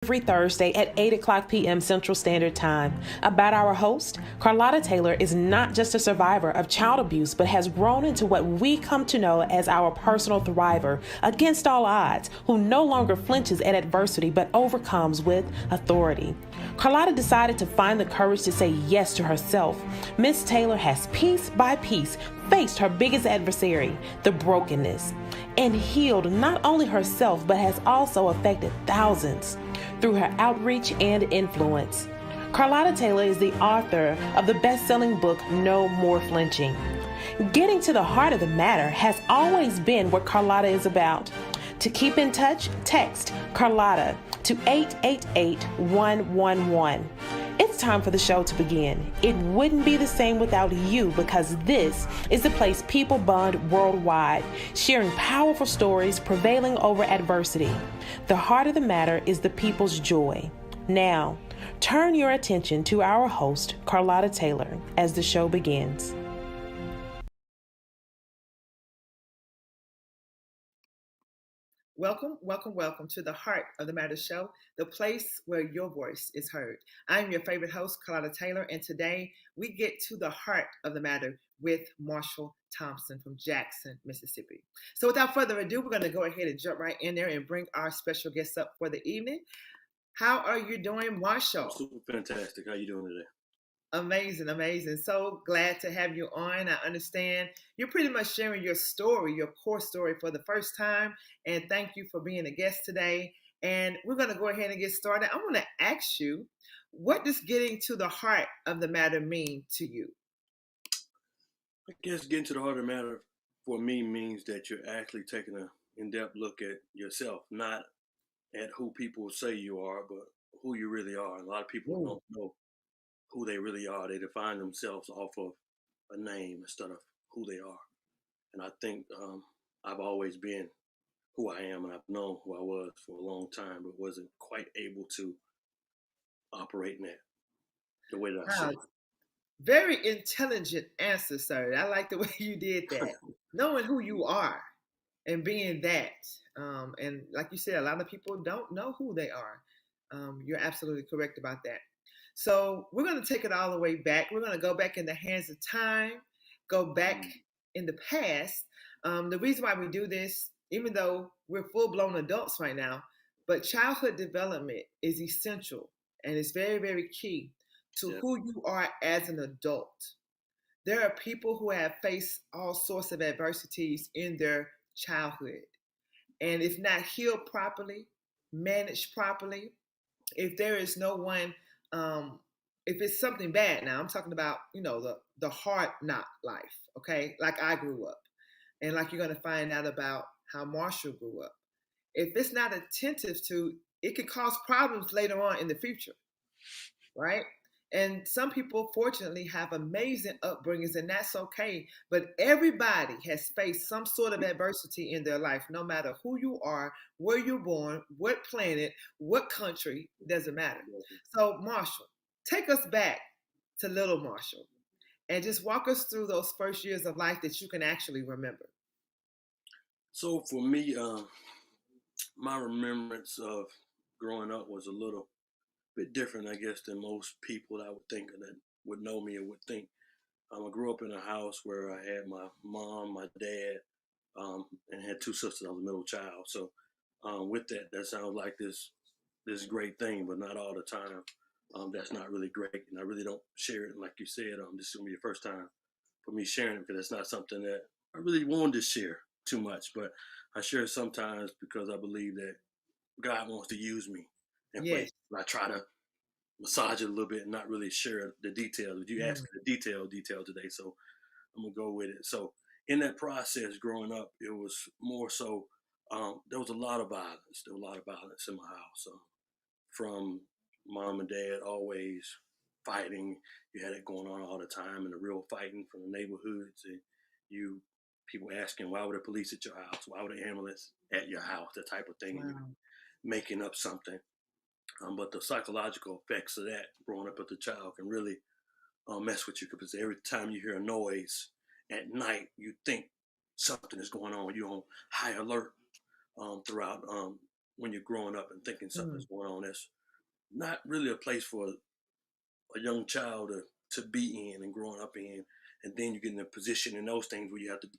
every Thursday at 8 o'clock p.m. Central Standard Time. About our host, Carlotta Taylor is not just a survivor of child abuse, but has grown into what we come to know as our personal thriver against all odds, who no longer flinches at adversity but overcomes with authority. Carlotta decided to find the courage to say yes to herself. Miss Taylor has piece by piece faced her biggest adversary, the brokenness, and healed not only herself but has also affected thousands through her outreach and influence. Carlotta Taylor is the author of the best-selling book, No More Flinching. Getting to the heart of the matter has always been what Carlotta is about. To keep in touch, text Carlotta to 888-111. It's time for the show to begin. It wouldn't be the same without you, because this is the place people bond worldwide, sharing powerful stories, prevailing over adversity. The heart of the matter is the people's joy. Now, turn your attention to our host, Carlotta Taylor, as the show begins. Welcome to the Heart of the Matter show, the place where your voice is heard. I'm your favorite host, Carlotta Taylor, and today we get to the heart of the matter with Marshall Thompson from Jackson, Mississippi. So without further ado, we're going to go ahead and jump right in there and bring our special guest up for the evening. How are you doing, Marshall? Super fantastic. How you doing today? Amazing. So glad to have you on. I understand you're pretty much sharing your story, your core story for the first time. And thank you for being a guest today. And we're going to go ahead and get started. I want to ask you, what does getting to the heart of the matter mean to you? I guess getting to the heart of the matter for me means that you're actually taking an in-depth look at yourself, not at who people say you are, but who you really are. And a lot of people don't know who they really are. They define themselves off of a name instead of who they are. And I think I've always been who I am, and I've known who I was for a long time, but wasn't quite able to operate in that the way that I should. Very intelligent answer, sir. I like the way you did that. Knowing who you are and being that. And like you said, a lot of people don't know who they are. You're absolutely correct about that. So we're going to take it all the way back. We're going to go back in the hands of time, go back in the past. The reason why we do this, even though we're full-blown adults right now, but childhood development is essential and it's very, very key to who you are as an adult. There are people who have faced all sorts of adversities in their childhood. And if not healed properly, managed properly, if there is no one if it's something bad, now I'm talking about, the hard knock life, okay? Like I grew up, and like you're going to find out about how Marshall grew up. If it's not attentive to, it could cause problems later on in the future, right? And some people, fortunately, have amazing upbringings, and that's okay. But everybody has faced some sort of adversity in their life, no matter who you are, where you're born, what planet, what country, doesn't matter. So, Marshall, take us back to little Marshall and just walk us through those first years of life that you can actually remember. So for me, my remembrance of growing up was a little bit different, I guess, than most people that I would think that would know me or would think. I grew up in a house where I had my mom, my dad, and had two sisters. I was a middle child. So with that sounds like this great thing, but not all the time. That's not really great, and I really don't share it. And like you said, this is gonna be the first time for me sharing it, because it's not something that I really wanted to share too much. But I share it sometimes because I believe that God wants to use me in places. I try to massage it a little bit and not really share the details. But you asked me the detail today, so I'm gonna go with it. So in that process, growing up, it was more so there was a lot of violence. There was a lot of violence in my house, from mom and dad always fighting. You had it going on all the time, and the real fighting from the neighborhoods, and people asking, why would the police at your house? Why would the ambulance at your house? That type of thing. Wow. Making up something. But the psychological effects of that growing up as a child can really mess with you, because every time you hear a noise at night, you think something is going on. You're on high alert throughout when you're growing up and thinking Mm. something's going on. That's not really a place for a young child to be in and growing up in. And then you get in a position in those things where you have to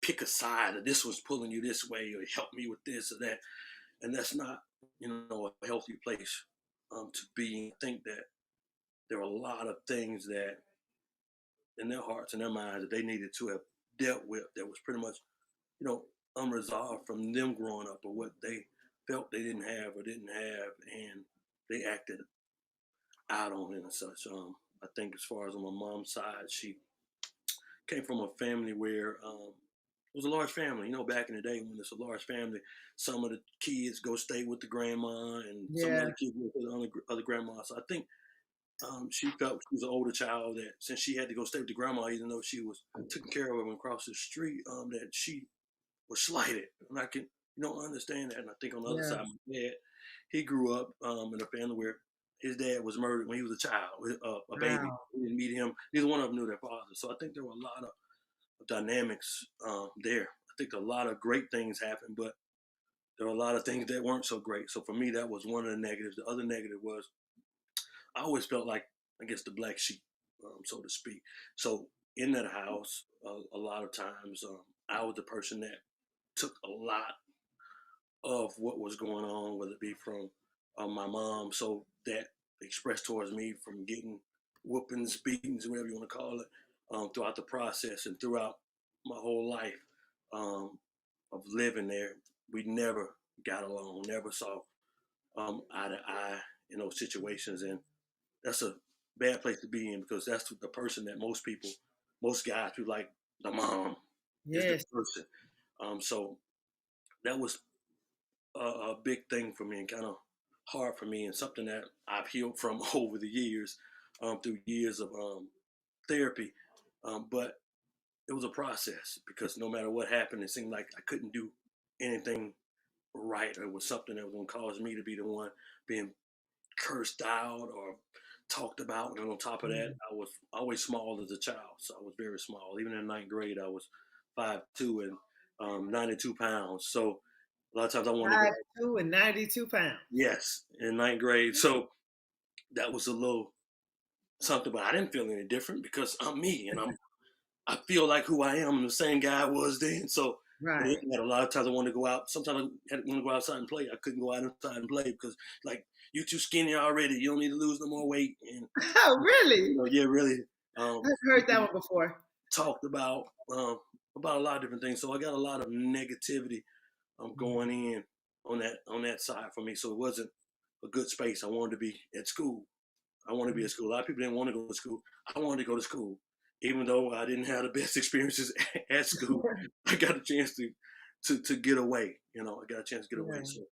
pick a side, or this one's pulling you this way, or help me with this or that. And that's not, a healthy place to be in. I think that there are a lot of things that in their hearts and their minds that they needed to have dealt with that was pretty much, you know, unresolved from them growing up, or what they felt they didn't have or didn't have, and they acted out on it and such. I think as far as on my mom's side, she came from a family where it was a large family. Back in the day when it's a large family, some of the kids go stay with the grandma, and some Yeah. other kids with the other grandma. So I think she felt she was an older child, that since she had to go stay with the grandma, even though she was taking care of him across the street, that she was slighted. And I can, understand that. And I think on the other Yeah. side, my dad, he grew up in a family where his dad was murdered when he was a child, a baby. Wow. We didn't meet him. Neither one of them knew their father. So I think there were a lot of dynamics there. I think a lot of great things happened, but there were a lot of things that weren't so great. So for me, that was one of the negatives. The other negative was I always felt like, I guess, the black sheep, so to speak. So in that house, a lot of times, I was the person that took a lot of what was going on, whether it be from my mom, so that expressed towards me, from getting whoopings, beatings, whatever you want to call it, throughout the process and throughout my whole life um, of living there. We never got along, never saw eye to eye in those situations, and that's a bad place to be in, because that's the person that most guys who like the mom is the Yes. person. So that was a big thing for me, and kind of hard for me, and something that I've healed from over the years, through years of therapy. But it was a process, because no matter what happened, it seemed like I couldn't do anything right. Or it was something that was going to cause me to be the one being cursed out or talked about. And on top of that, Mm. I was always small as a child. So I was very small. Even in ninth grade, I was 5'2" and 92 pounds. So a lot of times I wanted to go, 5'2" and 92 pounds. yes, in ninth grade. So that was a little something, but I didn't feel any different, because I'm me, and I feel like who I am. I'm the same guy I was then. So it Right. didn't matter. A lot of times I wanted to go out. Sometimes I had to want to go outside and play. I couldn't go outside and play because, like, you too skinny already. You don't need to lose no more weight. And Oh, really? yeah, really. I've heard that People one before. talked about a lot of different things. So I got a lot of negativity Mhm. going in on that side for me. So it wasn't a good space. I wanted to be at school. I wanted to be Mhm. at school. A lot of people didn't want to go to school. I wanted to go to school, even though I didn't have the best experiences at school. I got a chance to get away. I got a chance to get away. Yeah. So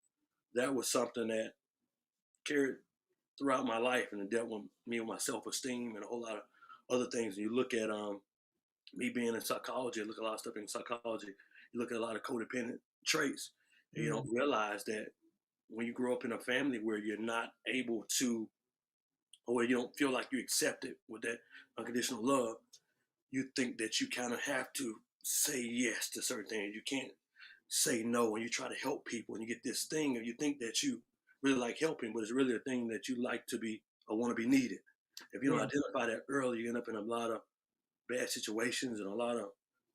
that was something that carried throughout my life, and it dealt with me, with my self esteem, and a whole lot of other things. And you look at me being in psychology, I look at a lot of stuff in psychology. You look at a lot of codependent traits, and you don't Mm. realize that when you grow up in a family where you're not able to, or where you don't feel like you're accepted with that unconditional love, you think that you kind of have to say yes to certain things. You can't say no, and you try to help people, and you get this thing, and you think that you really like helping, but it's really a thing that you like to be or want to be needed. If you don't Yes. identify that early, you end up in a lot of bad situations and a lot of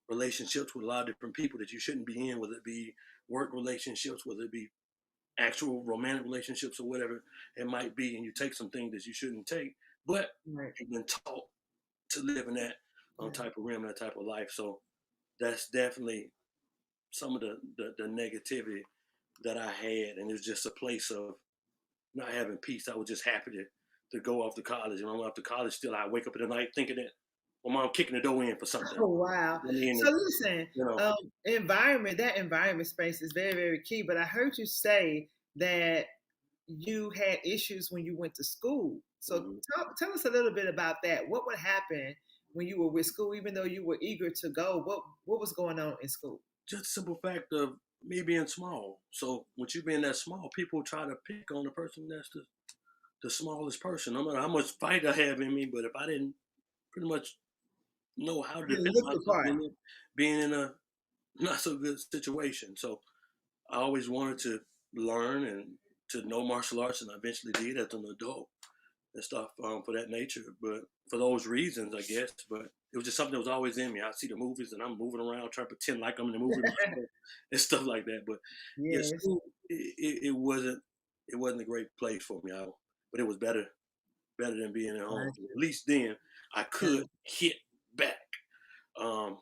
relationships with a lot of different people that you shouldn't be in, whether it be work relationships, whether it be actual romantic relationships, or whatever it might be, and you take some things that you shouldn't take, but Right. you've been taught to live in that Yeah. type of realm, that type of life. So that's definitely some of the negativity that I had, and it was just a place of not having peace. I was just happy to go off to college, and when I went off to college, still I wake up in the night thinking that my mom kicking the door in for something. Oh, wow. I mean, So listen, you know, that environment space is very, very key. But I heard you say that you had issues when you went to school. So mhm. tell us a little bit about that. What would happen when you were with school, even though you were eager to go? What was going on in school? Just simple fact of me being small. So with you being that small, people try to pick on the person that's the smallest person. No matter how much fight I have in me, but if I didn't pretty much know how to You defend look the myself, part. then being in a not so good situation. So I always wanted to learn and to know martial arts, and I eventually did as an adult and stuff for that nature. But for those reasons, I guess. But it was just something that was always in me. I see the movies and I'm moving around trying to pretend like I'm in the movie myself and stuff like that. But yeah, Yes. school it wasn't a great place for me. But it was better than being at home. Gotcha. At least then I Yeah. could hit back um,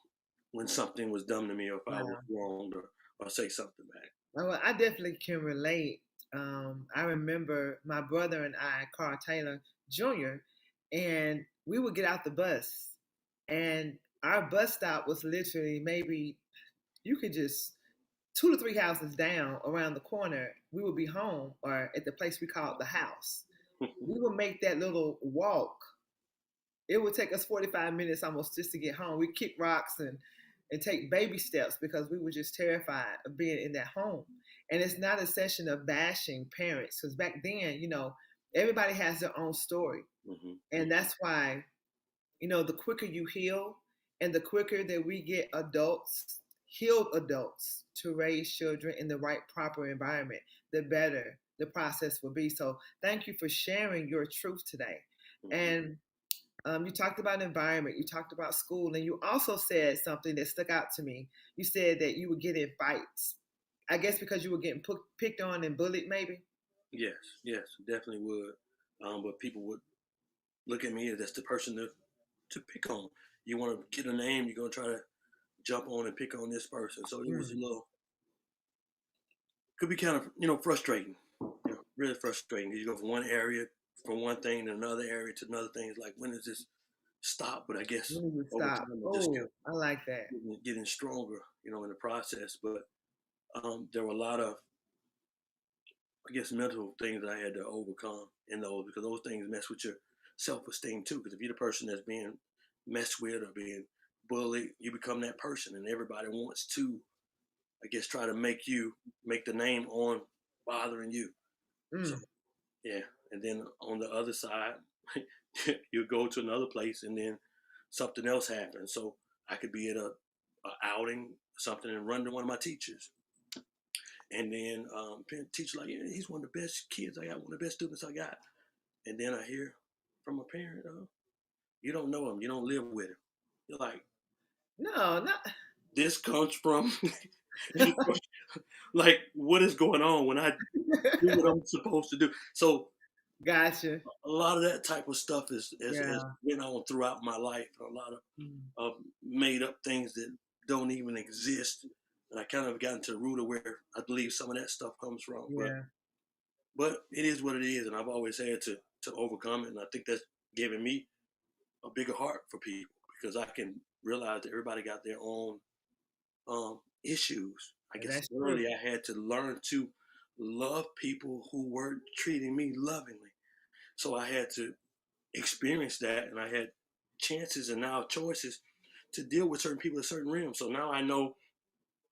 when something was done to me, or if I was Wow. wronged, or say something back. Oh, well, I definitely can relate. I remember my brother and I, Carl Taylor Jr., and we would get out the bus, and our bus stop was literally maybe you could just 2 to 3 houses down around the corner. We would be home or at the place we called the house. We would make that little walk. It would take us 45 minutes almost just to get home. We kick rocks and take baby steps because we were just terrified of being in that home. And it's not a session of bashing parents because back then, everybody has their own story. Hmm. And that's why, the quicker you heal and the quicker that we get adults, healed adults, to raise children in the right, proper environment, the better the process will be. So thank you for sharing your truth today. Hmm. And you talked about environment, you talked about school, and you also said something that stuck out to me. You said that you would get in fights. I guess because you were getting picked on and bullied, maybe. Yes, yes, definitely would. But people would look at me as that's the person to pick on. You want to get a name, you're gonna try to jump on and pick on this person. So it was a Mm, little, could be kind of frustrating. Really frustrating. You go from one area, from one thing to another area to another thing. It's like, when does this stop? But I guess when you over stop. time it just kept Oh, I like that. getting stronger, in the process. But there were a lot of, I guess, mental things that I had to overcome in those, because those things mess with your self-esteem too. Because if you're the person that's being messed with or being bullied, you become that person, and everybody wants to, I guess, try to make the name on bothering you. So Mm, yeah, and then on the other side, you go to another place, and then something else happens. So I could be at a outing, something, and run to one of my teachers, and then teacher like, yeah, he's one of the best kids I got, one of the best students I got, and then I hear from a parent, you don't know him, you don't live with him. You're like, no, not. this comes from like, what is going on when I do what I'm supposed to do? So Gotcha. a lot of that type of stuff has Yeah. been on throughout my life. A lot Mm, of made up things that don't even exist, and I kind of gotten to the root of where I believe some of that stuff comes from. But yeah. it is what it is, and I've always had to overcome it, and I think that's given me a bigger heart for people, because I can realize that everybody got their own issues. I And guess that's true. early I had to learn to love people who weren't treating me lovingly, so I had to experience that, and I had chances and now choices to deal with certain people in certain realms. So now I know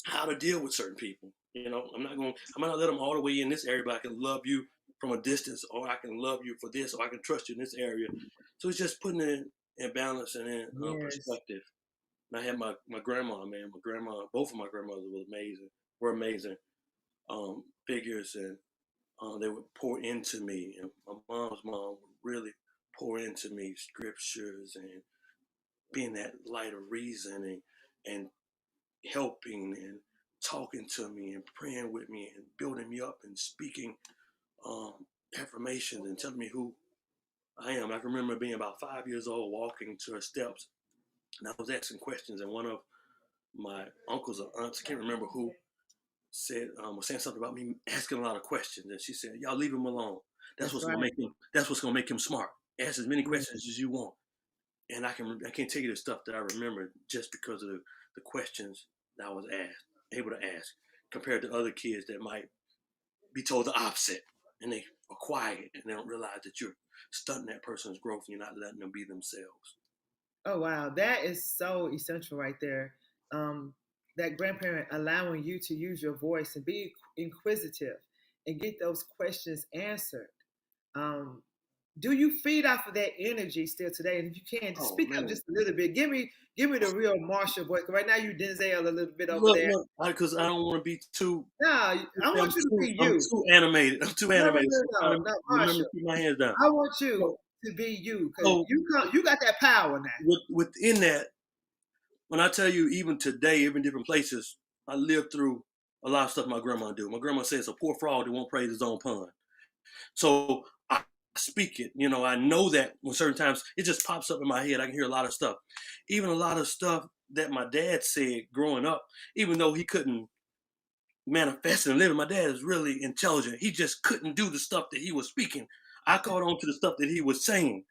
how to deal with certain people. I might not let them all the way in this area, but I can love you from a distance, or I can love you for this, or I can trust you in this area. So it's just putting it in balance and in Yes. perspective. And I had my grandma, man, my grandma, both of my grandmothers were amazing figures, and they would pour into me. And my mom's mom would really pour into me scriptures and being that light of reasoning and helping and talking to me and praying with me and building me up and speaking um, affirmations and telling me who I am. I can remember being about 5 years old, walking to her steps, and I was asking questions, and one of my uncles or aunts, I can't remember who, was saying something about me asking a lot of questions, and she said, "Y'all leave him alone. That's That's what's gonna right. make him. That's what's gonna make him smart. Ask as many Yeah. questions as you want." And I can't tell you the stuff that I remember just because of the questions that I was able to ask, compared to other kids that might be told the opposite, and they are quiet and they don't realize that you're stunting that person's growth and you're not letting them be themselves. Oh wow, that is so essential right there. Um, that grandparent allowing you to use your voice and be inquisitive and get those questions answered. Um, do you feed off of that energy still today? And if you can, just Oh speak up man. just a little bit. Give me the real Marshall voice. 'Cause right now you Denzel a little bit over Look, there. look, because I don't want to be too. No, I want you to be I'm you. too animated. I'm too No, no, animated. no, So I'm trying no, to no, remember Marshall. to keep my hands down. I want you So, to be you because so you got that power now. within that, when I tell you, even today, even different places, I lived through a lot of stuff my grandma do. My grandma says a poor frog that won't praise his own pun. So I speak it. I know that when certain times it just pops up in my head. I can hear a lot of stuff, even a lot of stuff that my dad said growing up. Even though he couldn't manifest and live it, my dad is really intelligent. He just couldn't do the stuff that he was speaking. I caught on to the stuff that he was saying.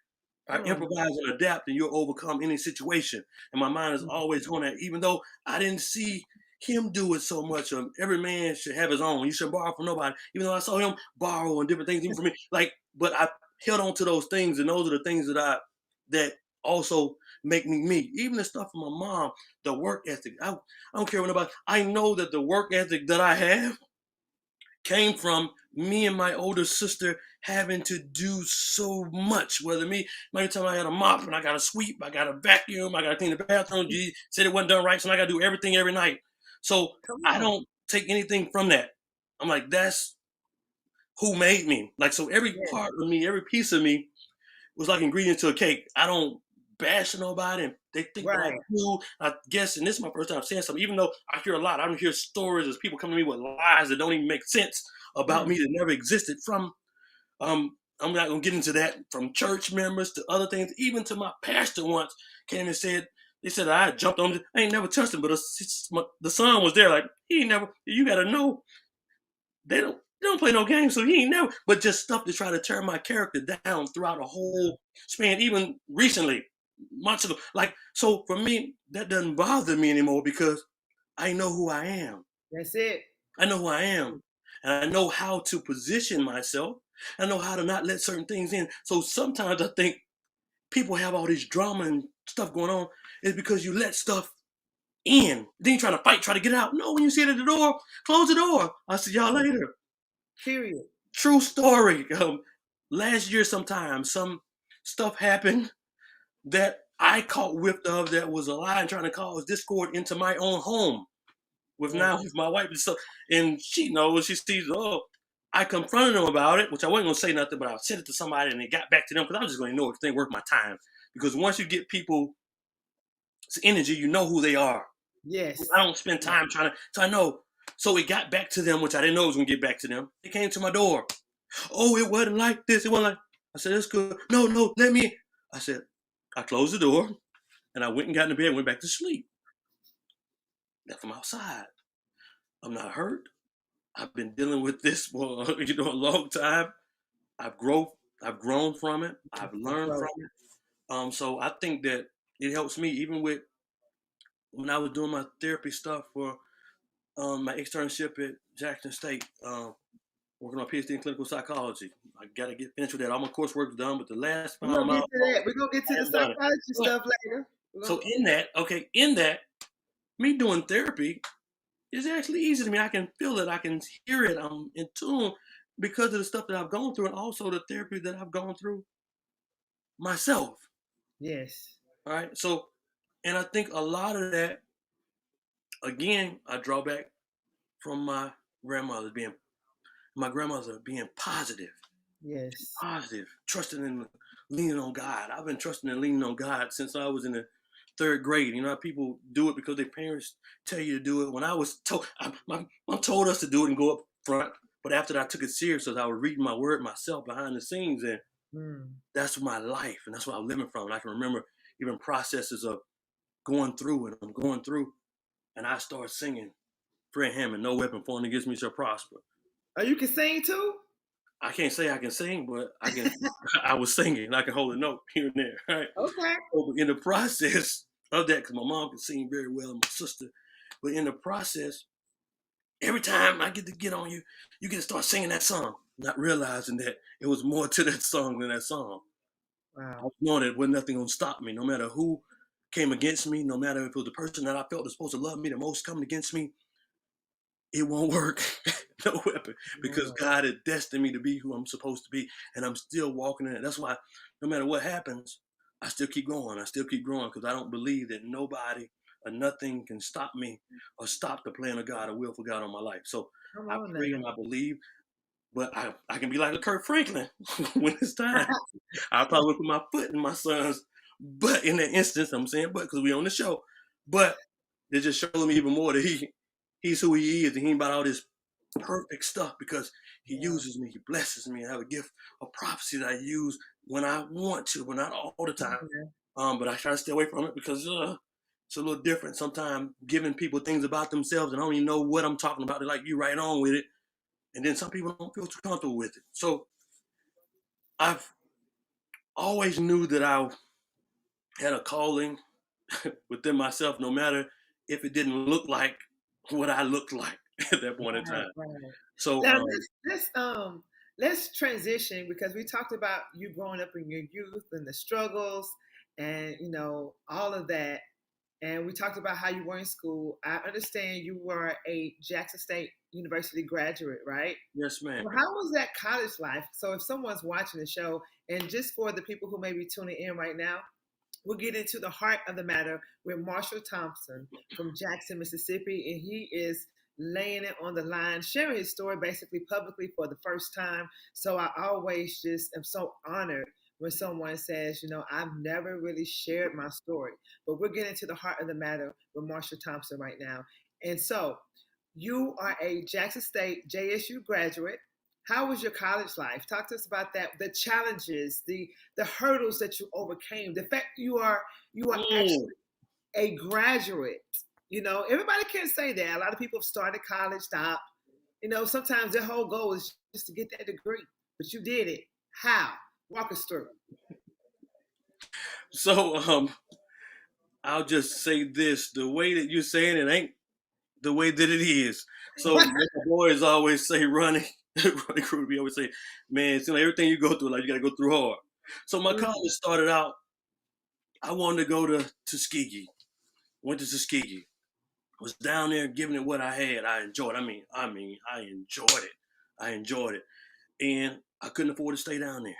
I Come on. improvise and adapt, and you'll overcome any situation. And my mind is Mm. always on that, even though I didn't see him do it so much. Every man should have his own. You shouldn't borrow from nobody. Even though I saw him borrow and different things, even from me. But I held on to those things, and those are the things that also make me me. Even the stuff from my mom, the work ethic. I don't care what nobody. I know that the work ethic that I have came from me and my older sister having to do so much. Whether every time I had a mop and I got to sweep, I got to vacuum, I got to clean the bathroom. G said it wasn't done right, so I got to do everything every night. So Come I on. don't take anything from that. I'm like, that's who made me. Like, so every Yeah. part of me, every piece of me was like ingredients to a cake. I don't bash nobody, and they think that I Right. do. I guess, and this is my first time saying something, even though I hear a lot. I don't hear stories of people coming to me with lies that don't even make sense about Mm. me that never existed from. I'm not gonna get into that, from church members to other things, even to my pastor once came and said, they said I jumped on. I ain't never touched him, but the son was there. Like, he ain't never. You gotta know they don't play no games, so he ain't never. But just stuff to try to tear my character down throughout a whole span, even recently, months ago. Like, so for me, that doesn't bother me anymore because I know who I am. That's it. I know who I am. And I know how to position myself. I know how to not let certain things in. So sometimes I think people have all this drama and stuff going on is because you let stuff in. Then you try to fight, try to get out. No, when you see it at the door, close the door. I'll see y'all later. Period. True story. Last year sometime, some stuff happened that I caught whipped of that was a lie and trying to cause discord into my own home with Yes. now with my wife. So, and she knows, she sees, oh, I confronted them about it, which I wasn't going to say nothing, but I sent it to somebody and it got back to them because I was just going to ignore it because they worth my time. Because once you get people's energy, you know who they are. Yes. I don't spend time trying to, so I know. So it got back to them, which I didn't know it was going to get back to them. They came to my door. Oh, it wasn't like this. It wasn't like, I said, that's good. No, let me. I said, I closed the door and I went and got in the bed and went back to sleep. Left them outside. I'm not hurt. I've been dealing with this for a long time. I've grown. I've grown from it. I've learned Right. from it. So I think that it helps me even with when I was doing my therapy stuff for my externship at Jackson State, working on a PhD in clinical psychology. I got to get finished with that. All my coursework's done, but the last We're final gonna get to milestone, that. We're gonna get to I the have done it. psychology But stuff later. so in that, me doing therapy is actually easy to me. I can feel it. I can hear it. I'm in tune because of the stuff that I've gone through and also the therapy that I've gone through myself. Yes. All right. So, and I think a lot of that, again, I draw back from my grandmother being Yes. positive, trusting and leaning on God. I've been trusting and leaning on God since I was in the third grade. You know how people do it because their parents tell you to do it. When I was told, my mom told us to do it and go up front. But after that, I took it serious as I was reading my word myself behind the scenes. And Mm. that's my life. And that's what I'm living from. And I can remember even processes of going through and I'm going through. And I start singing Fred Hammond, no weapon formed against me shall prosper. Oh, you can sing too? I can't say I can sing, but I can. I was singing. I can hold a note here and there. Right. Okay. So in the process of that, because my mom can sing very well, and my sister, but in the process, every time I get to get on you, you get to start singing that song, not realizing that it was more to that song than that song. I Wow. was knowing that was nothing gonna stop me, no matter who came against me, no matter if it was the person that I felt was supposed to love me the most coming against me, it won't work. no weapon, because Lord. God had destined me to be who I'm supposed to be, and I'm still walking in it. That's why no matter what happens, I still keep going. I still keep growing because I don't believe that nobody or nothing can stop me or stop the plan of God or will for God on my life. So Come I on pray now. and I believe, but I can be like a Kurt Franklin when it's time. I probably put my foot in my son's butt in that instance. I'm saying but because we on the show. But it just showed me even more that he's who he is, and he ain't about all this perfect stuff because he Yeah. uses me, he blesses me. I have a gift of prophecy that I use when I want to, but not all the time. Okay. But I try to stay away from it because it's a little different. Sometimes giving people things about themselves and I don't even know what I'm talking about. They're like, you right on with it. And then some people don't feel too comfortable with it. So I've always knew that I had a calling within myself, no matter if it didn't look like what I looked like at that point in Right, time. right. So Now let's transition because we talked about you growing up in your youth and the struggles and all of that. And we talked about how you were in school. I understand you were a Jackson State University graduate, right? yes, ma'am. Well, how was that college life? So if someone's watching the show, and just for the people who may be tuning in right now, we'll get into the heart of the matter with Marshall Thompson from Jackson, Mississippi, and he is laying it on the line, sharing his story basically publicly for the first time. So I always just am so honored when someone says, I've never really shared my story. But we're getting to the heart of the matter with Marshall Thompson right now. And so you are a Jackson State JSU graduate. How was your college life? Talk to us about that, the challenges, the hurdles that you overcame, the fact you are Mm. actually a graduate. Everybody can't say that. A lot of people have started college, stop. Sometimes their whole goal is just to get that degree, but you did it. How? Walk us through. So I'll just say this: the way that you're saying it ain't the way that it is. So what the boys always say, running, running crew, we always say, man, it seems like everything you go through, like you got to go through hard. So my college started out. I wanted to go to Tuskegee. Went to Tuskegee. Was down there giving it what I had. I enjoyed. I enjoyed it. I enjoyed it, and I couldn't afford to stay down there.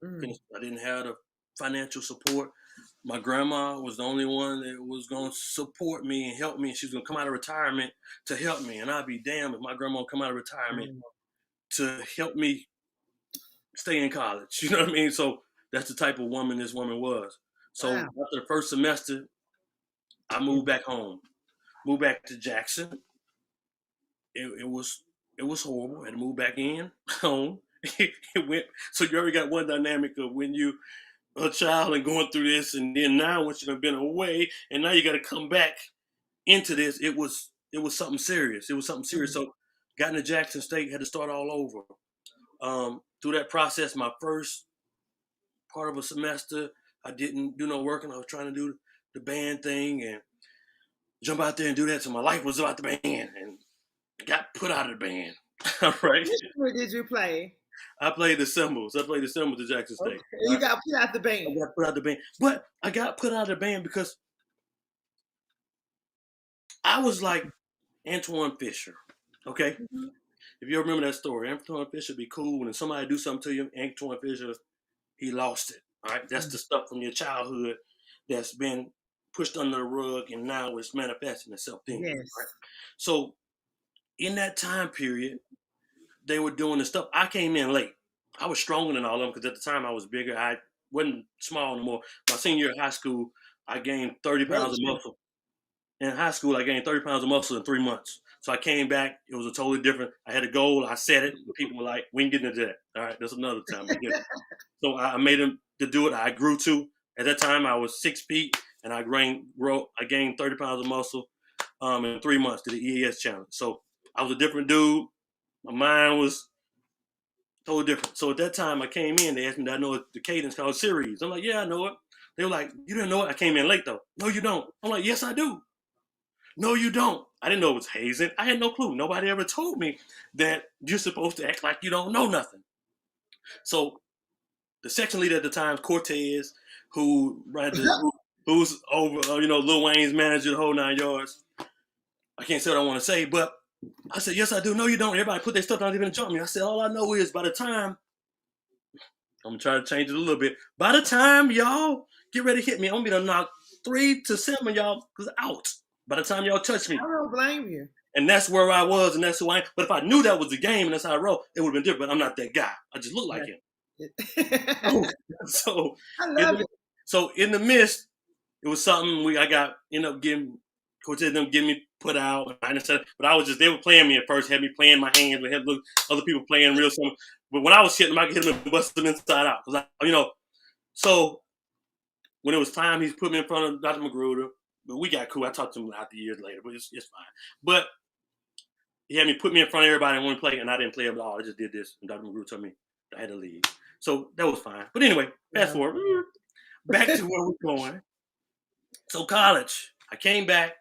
Mm. I didn't have the financial support. My grandma was the only one that was going to support me and help me. She was going to come out of retirement to help me. And I'd be damned if my grandma would come out of retirement Mm. to help me stay in college. You know what I mean? So that's the type of woman this woman was. So Wow. after the first semester, I moved back home, moved back to Jackson. It was horrible. I had to move back in home. It went. So you already got one dynamic of when you a child and going through this, and then now once you've been away, and now you got to come back into this. It was something serious. It was something serious. Mm. So got into Jackson State, had to start all over. Through that process, my first part of a semester, I didn't do no working. I was trying to do the band thing and jump out there and do that. So my life was about the band, and got put out of the band. All right. Which instrument did you play? I played the cymbals. I played the cymbals at Jackson Okay, State. All you right. got put out the I band. got put out of the band, but I got put out of the band because I was like Antoine Fisher. Okay, Mhm. if you remember that story, Antoine Fisher be cool when somebody do something to you. Antoine Fisher, he lost it. All right, that's Mm. the stuff from your childhood that's been pushed under the rug and now it's manifesting itself then. Right. Yes. So in that time period, they were doing the stuff. I came in late. I was stronger than all of them because at the time I was bigger. I wasn't small anymore. My senior year of high school, I gained 30 Great pounds of show. muscle. In high school, I gained 30 pounds of muscle in 3 months. So I came back. It was a totally different. I had a goal. I set it. People were like, "We can get into that." All right, that's another time. So I made them to do it. I grew to. At that time, I was 6 feet, and I gained 30 pounds of muscle in 3 months to the EAS challenge. So I was a different dude. My mind was totally different. So at that time, I came in. They asked me, "Do I know the cadence called series?" I'm like, "Yeah, I know it." They were like, "You didn't know it?" I came in late though. No, you don't. I'm like, "Yes, I do." No, you don't. I didn't know it was hazing. I had no clue. Nobody ever told me that you're supposed to act like you don't know nothing. So the section leader at the time, Cortez, who's over, Lil Wayne's manager, the whole 9 yards. I can't say what I want to say, but I said, yes, I do. No, you don't. Everybody put their stuff down, they're going to jump me. I said, all I know is by the time, I'm going to try to change it a little bit. By the time y'all get ready to hit me, I'm going to be to knock 3 to 7 of y'all out. By the time y'all touch me. I don't blame you. And that's where I was, and that's who I am. But if I knew that was the game and that's how I roll, it would have been different. But I'm not that guy. I just look like him. So I love it. So in the midst, it was something I ended up getting, coach said them getting me put out. But I was just, they were playing me at first, had me playing my hands, we had other people playing real something. But when I was hitting them, I could hit them and bust them inside out. So when it was time, he's put me in front of Dr. Magruder. But we got cool. I talked to him out the years later, but it's fine. But he had me put me in front of everybody and want to play, and I didn't play at all. I just did this, and Dr. Magruder told me I had to leave. So that was fine. But anyway, fast forward. Back to where we're going. So college, I came back.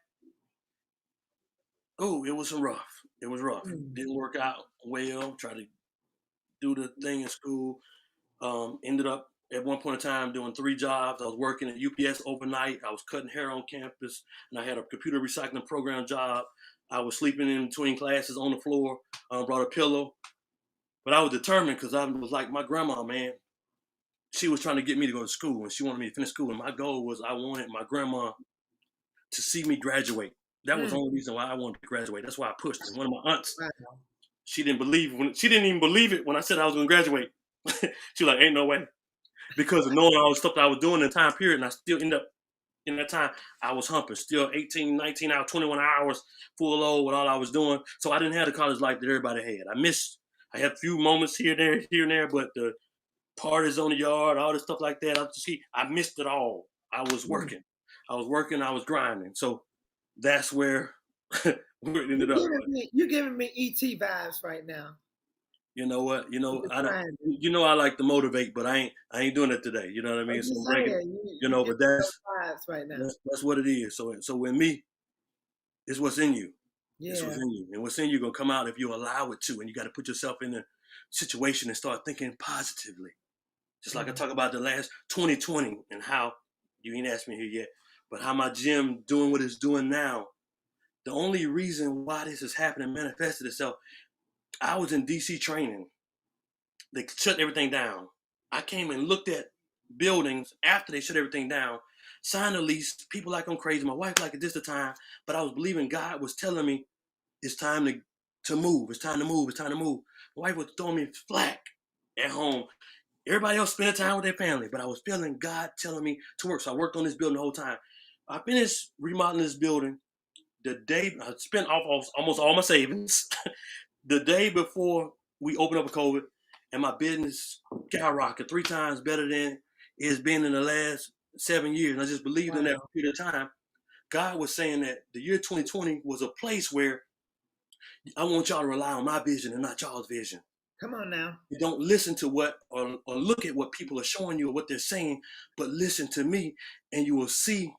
Oh, it was rough. It was rough. Didn't work out well. Tried to do the thing in school. Ended up at one point in time doing 3 jobs. I was working at UPS overnight. I was cutting hair on campus, and I had a computer recycling program job. I was sleeping in between classes on the floor. Brought a pillow. But I was determined because I was like my grandma, man. She was trying to get me to go to school, and she wanted me to finish school. And my goal was I wanted my grandma to see me graduate. That was the only reason why I wanted to graduate. That's why I pushed it. One of my aunts, she didn't even believe it when I said I was going to graduate. She was like, ain't no way. Because of knowing all the stuff that I was doing in the time period, and I still end up, in that time, I was humping. Still 18, 19 hours, 21 hours, full load with all I was doing. So I didn't have the college life that everybody had. I had a few moments here and there, but the parties on the yard, all this stuff like that, I missed it all. I was working. I was grinding. So that's where it ended up. You're giving me ET vibes right now. You know what? I like to motivate, but I ain't doing it today. You know what I mean? But that's what it is. So with me, it's what's in you. Yeah. It's what's in you. And what's in you gonna come out if you allow it to. And you got to put yourself in a situation and start thinking positively. Just like I talk about the last 2020 and how you ain't asked me here yet, but how my gym doing what it's doing now. The only reason why this is happening manifested itself. I was in DC training. They shut everything down. I came and looked at buildings after they shut everything down, signed a lease. People like I'm crazy. My wife like it this the time, but I was believing God was telling me it's time to move. It's time to move. It's time to move. My wife was throwing me flack at home. Everybody else spending time with their family, but I was feeling God telling me to work. So I worked on this building the whole time. I finished remodeling this building. The day I spent off almost all my savings. The day before we opened up with COVID, and my business skyrocketed 3 times better than it's been in the last 7 years. And I just believed in that period of time. God was saying that the year 2020 was a place where I want y'all to rely on my vision and not y'all's vision. Come on now. You don't listen to what or look at what people are showing you or what they're saying, but listen to me and you will see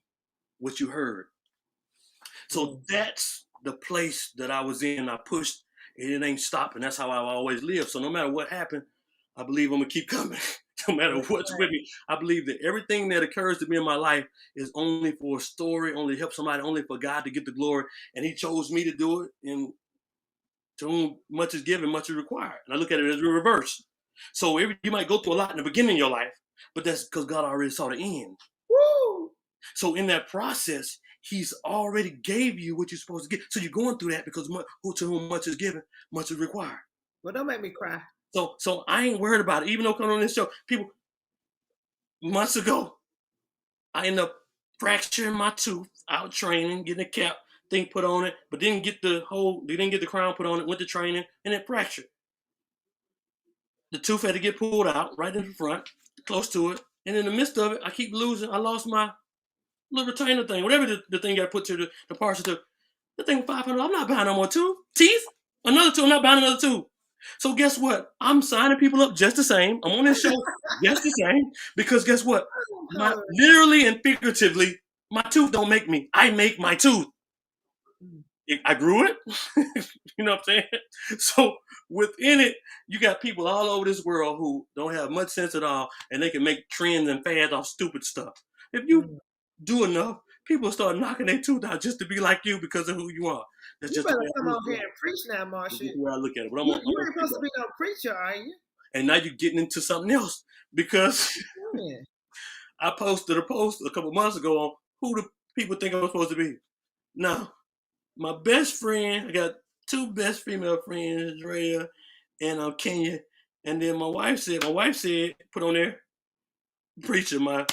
what you heard. So that's the place that I was in. I pushed and it ain't stopping. That's how I always live. So no matter what happened, I believe I'm going to keep coming. No matter what's with me. I believe that everything that occurs to me in my life is only for a story, only to help somebody, only for God to get the glory. And he chose me to do it. And to whom much is given, much is required. And I look at it as a reverse. So you might go through a lot in the beginning of your life, but that's because God already saw the end. Woo! So in that process, he's already gave you what you're supposed to get. So you're going through that because to whom much is given, much is required. Well, don't make me cry. So I ain't worried about it. Even though coming on this show, people, months ago, I ended up fracturing my tooth out training, getting a cap thing put on it, but didn't get the crown put on it, went to training, and it fractured. The tooth had to get pulled out right in the front, close to it. And in the midst of it, I keep losing. I lost my little retainer thing, whatever the thing got put to the partial to. The thing was $500. I'm not buying no more teeth. Another tooth. I'm not buying another tooth. So guess what? I'm signing people up just the same. I'm on this show just the same because guess what? Literally and figuratively, my tooth don't make me. I make my tooth. I grew it. You know what I'm saying? So within it, you got people all over this world who don't have much sense at all, and they can make trends and fads off stupid stuff. If you do enough, people start knocking their tooth out just to be like you because of who you are. That's You just the better way I come look on at here it. and preach now, That's Marsha. just the way I look at it. But I'm You gonna ain't keep supposed to up. be no preacher, are you? And now you're getting into something else because Yeah. I posted a post a couple months ago on who the people think I'm supposed to be. Now, my best friend, I got two best female friends, Drea and Kenya. And then my wife said, put on there, preacher. My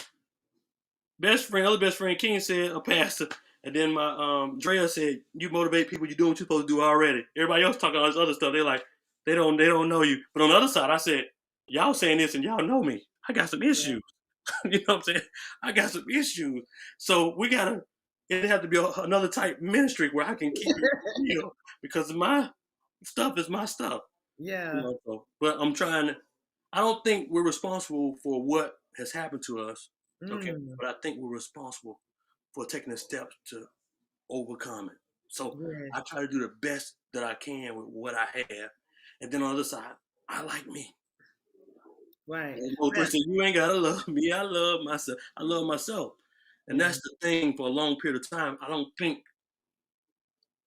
other best friend, Kenya said, a pastor. And then my Drea said, you motivate people, you doing what you're supposed to do already. Everybody else talking all this other stuff. They're like, they don't know you. But on the other side, I said, y'all saying this and y'all know me. I got some Yeah. issues. You know what I'm saying? I got some issues. So it have to be another type ministry where I can keep it real because my stuff is my stuff. You Yeah. know, but I don't think we're responsible for what has happened to us. Okay. Mm. But I think we're responsible for taking the steps to overcome it. So Yeah. I try to do the best that I can with what I have. And then on the other side, I like me. Right. Most Now, person, you ain't gotta love me. I love myself. I love myself. And yeah. that's the thing for a long period of time. I don't think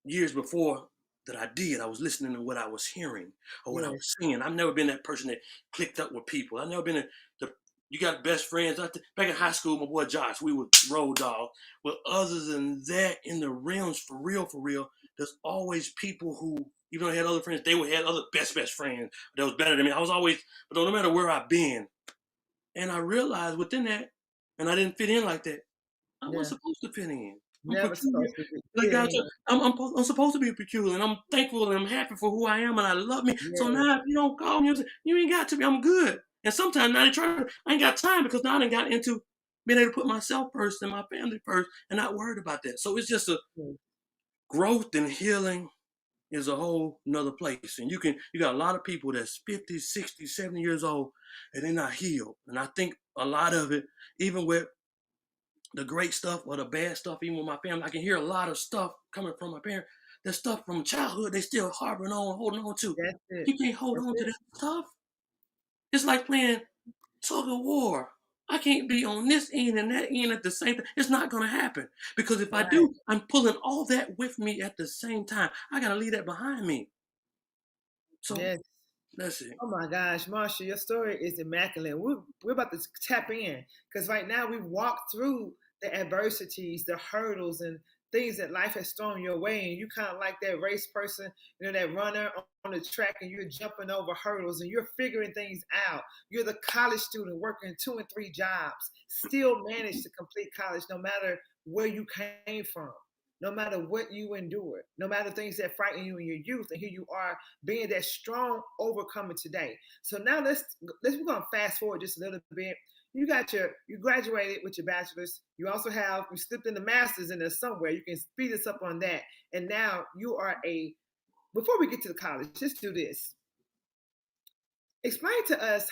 years before that I did. I was listening to what I was hearing or what I Yeah. was seeing. I've never been that person that clicked up with people. I've never been you got best friends. Back in high school, my boy Josh, we would road dog. But other than that, in the realms, for real, there's always people who, even though I had other friends, they would have other best friends that was better than me. But no matter where I've been, and I realized within that, and I didn't fit in like that. I Yeah. wasn't supposed to fit in. I'm Never peculiar. supposed to Like fit God in. said, I'm supposed to be peculiar, and I'm thankful and I'm happy for who I am, and I love me. So Yeah. now, if you don't call me, you ain't got to be. I'm good. And sometimes now I ain't got time because now I done got into being able to put myself first and my family first, and not worried about that. So it's just a Yeah. growth and healing is a whole nother place. And you got a lot of people that's 50, 60, 70 years old and they're not healed. And I think a lot of it, even with the great stuff or the bad stuff, even with my family, I can hear a lot of stuff coming from my parents. That stuff from childhood, they still harboring on, holding on to. That's it. You can't hold That's on to it. that stuff. It's like playing tug of war. I can't be on this end and that end at the same time. It's not going to happen because if I Right. do, I'm pulling all that with me at the same time. I got to leave that behind me. So Yes. that's it. Oh my gosh, Marsha, your story is immaculate. We're about to tap in because right now we've walked through the adversities, the hurdles, and things that life has thrown your way. And you kind of like that race person, that runner on the track, and you're jumping over hurdles and you're figuring things out. You're the college student working 2 and 3 jobs, still manage to complete college no matter where you came from. No matter what you endured, no matter things that frighten you in your youth, and here you are being that strong overcomer today. So now we're gonna fast forward just a little bit. You graduated with your bachelor's. You slipped in the master's in there somewhere. You can speed us up on that. And now you are before we get to the college, just do this. Explain to us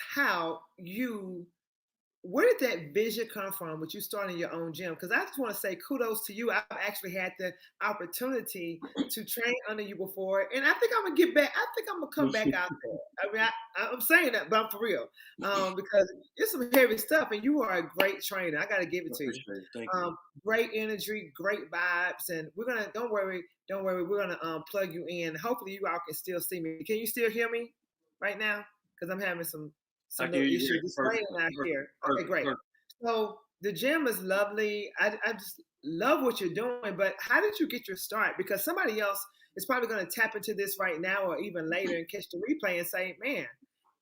where did that vision come from with you starting your own gym? Because I just want to say kudos to you. I've actually had the opportunity to train under you before, and I think I'm gonna get back. I think I'm gonna come back out there. I mean, I'm saying that, but I'm for real, because it's some heavy stuff, and you are a great trainer. I got to give it I to you. appreciate it. Thank you. Great energy, great vibes, and don't worry, we're gonna plug you in. Hopefully, you all can still see me. Can you still hear me right now? Because I'm having some I can little hear you issues. great. It's Perfect. raining out here. Okay, Perfect. great. Perfect. So the gym is lovely. I just love what you're doing. But how did you get your start? Because somebody else is probably going to tap into this right now or even later and catch the replay and say, man,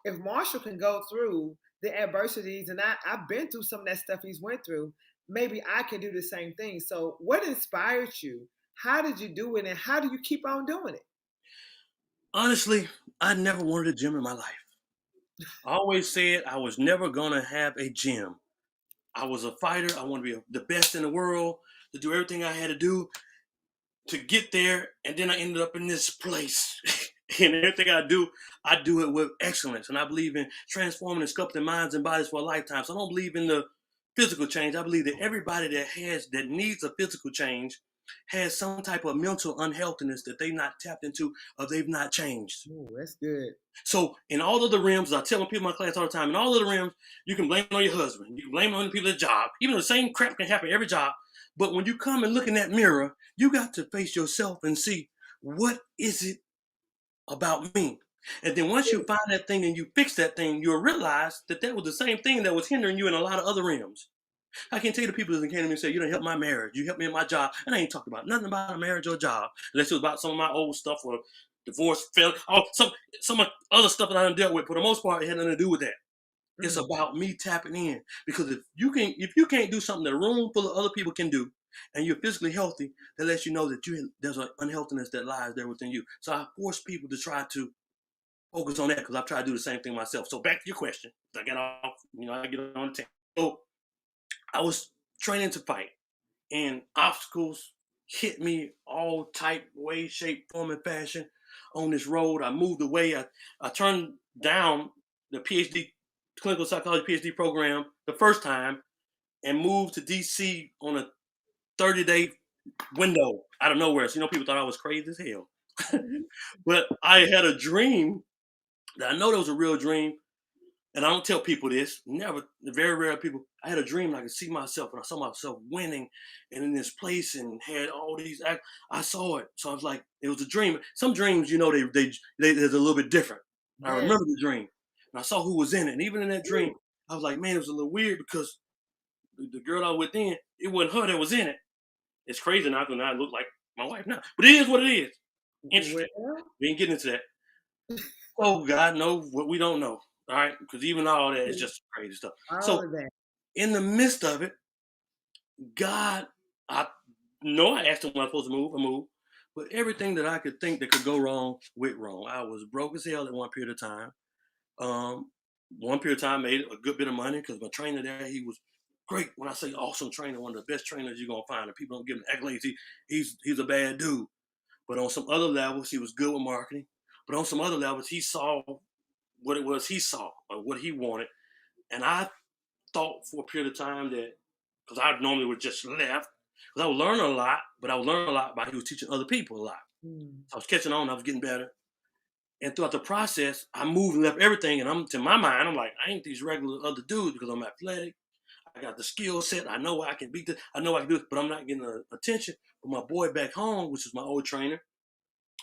if Marshall can go through the adversities, and I've been through some of that stuff he's went through, maybe I can do the same thing. So what inspired you? How did you do it? And how do you keep on doing it? Honestly, I never wanted a gym in my life. I always said I was never gonna have a gym. I was a fighter. I wanted to be the best in the world, to do everything I had to do to get there, and then I ended up in this place. And everything I do it with excellence. And I believe in transforming and sculpting minds and bodies for a lifetime. So I don't believe in the physical change. I believe that everybody that needs a physical change has some type of mental unhealthiness that they've not tapped into or they've not changed. Oh, that's good. So in all of the rims, I tell people in my class all the time, in all of the rims, you can blame it on your husband. You can blame it on the people at the job. Even though the same crap can happen every job. But when you come and look in that mirror, you got to face yourself and see what is it about me? And then once you find that thing and you fix that thing, you'll realize that that was the same thing that was hindering you in a lot of other realms. I can tell you the people that came to me and say, you don't help my marriage, you help me in my job. And I ain't talking about nothing about a marriage or a job. Unless it was about some of my old stuff or divorce, failure, some other stuff that I done dealt with. For the most part, it had nothing to do with that. It's about me tapping in. Because if you can't do something that a room full of other people can do, and you're physically healthy, that lets you know that there's an unhealthiness that lies there within you. So I force people to try to focus on that because I've tried to do the same thing myself. So back to your question. I get off, I get on the table. So I was training to fight, and obstacles hit me all type, way, shape, form, and fashion on this road. I moved away. I turned down the PhD, clinical psychology PhD program the first time and moved to DC on a 30-day window out of nowhere. So, people thought I was crazy as hell. But I had a dream that I know there was a real dream. And I don't tell people this, never, very rare people. I had a dream and I could see myself, and I saw myself winning and in this place and had all these I saw it. So I was like, it was a dream. Some dreams, they're a little bit different. I Yes. remember the dream and I saw who was in it. And even in that dream, I was like, man, it was a little weird because the girl I was with then, it wasn't her that was in it. It's crazy now because I look like my wife now, but it is what it is. Interesting. Well, We ain't getting into that. Oh, God knows what we don't know. All right. Because even all that is just crazy stuff. all So of that. in the midst of it, God, I know I asked him when I was supposed to move, I moved. But everything that I could think that could go wrong went wrong. I was broke as hell at one period of time. Um, One period of time made a good bit of money because my trainer there, he was great. When I say awesome trainer, one of the best trainers you're gonna find. And people don't give him accolades. He's a bad dude. But on some other levels, he was good with marketing. But on some other levels, he saw what it was he saw or what he wanted. And I thought for a period of time that, because I normally would just left, because I was learning a lot, but I was learning a lot by he was teaching other people a lot. So I was catching on, I was getting better. And throughout the process, I moved and left everything. And to my mind, I'm like, I ain't these regular other dudes because I'm athletic. I got the skill set. I know I can beat this. I know I can do it, but I'm not getting the attention. But my boy back home, which is my old trainer,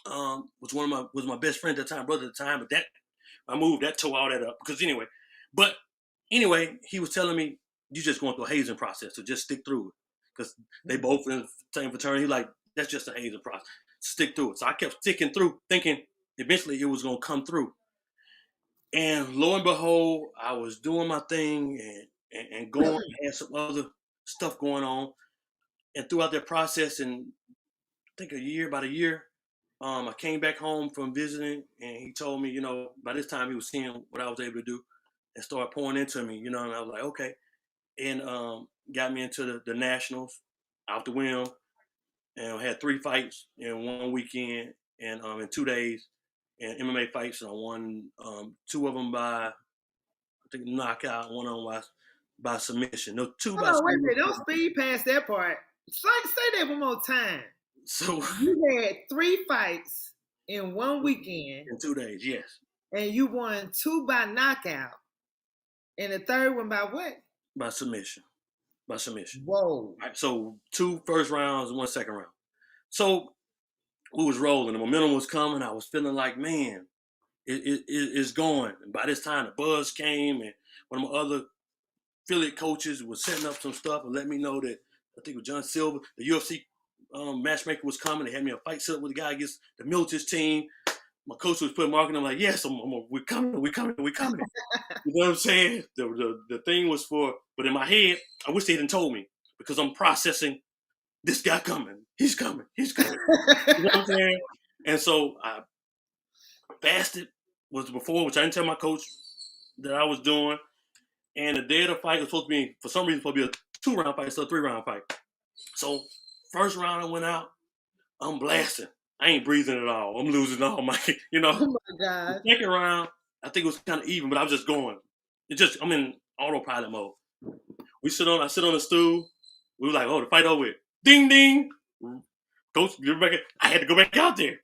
was my best friend at the time, brother at the time. But that I moved, that tore all that up. But anyway, he was telling me, you just going through a hazing process, so just stick through it. Because they both in the same fraternity. He like, that's just a hazing process. Stick through it. So I kept sticking through, thinking eventually it was gonna come through. And lo and behold, I was doing my thing and going, had some other stuff going on. And throughout that process, and I think about a year, I came back home from visiting, and he told me, by this time he was seeing what I was able to do, and started pouring into me, and I was like, okay, and got me into the nationals, out the whim, and I had 3 fights in one weekend, and in 2 days, and MMA fights, and I won 2 of them by, I think, knockout, one of them by submission. No, 2 by Hold on, wait a submission. minute. Don't speed past that part. Say that one more time. So You had 3 fights in one weekend, in 2 days, yes, and you won 2 by knockout, and the third one by what? by submission. By submission. Whoa. Right, so 2 first rounds and 1 second round. So we was rolling. The momentum was coming. I was feeling like, man, it's going. And by this time, the buzz came, and one of my other affiliate coaches was setting up some stuff and let me know that I think it was John Silver, the UFC matchmaker was coming. They had me a fight set up with the guy against the Miltis team. My coach was putting marketing. I'm like, yes, we're coming. You know what I'm saying? The thing was but in my head, I wish they hadn't told me because I'm processing this guy coming. He's coming. You know what I'm saying? And so I fasted was before, which I didn't tell my coach that I was doing. And the day of the fight was supposed to be, for some reason, supposed to be a 2-round fight, so a 3-round fight. So first round I went out, I'm blasting. I ain't breathing at all. I'm losing all my, Oh my God. The second round, I think it was kind of even, but I was just going. I'm in autopilot mode. I sit on the stool. We were like, oh, the fight over with. Ding, ding. Coach, I had to go back out there.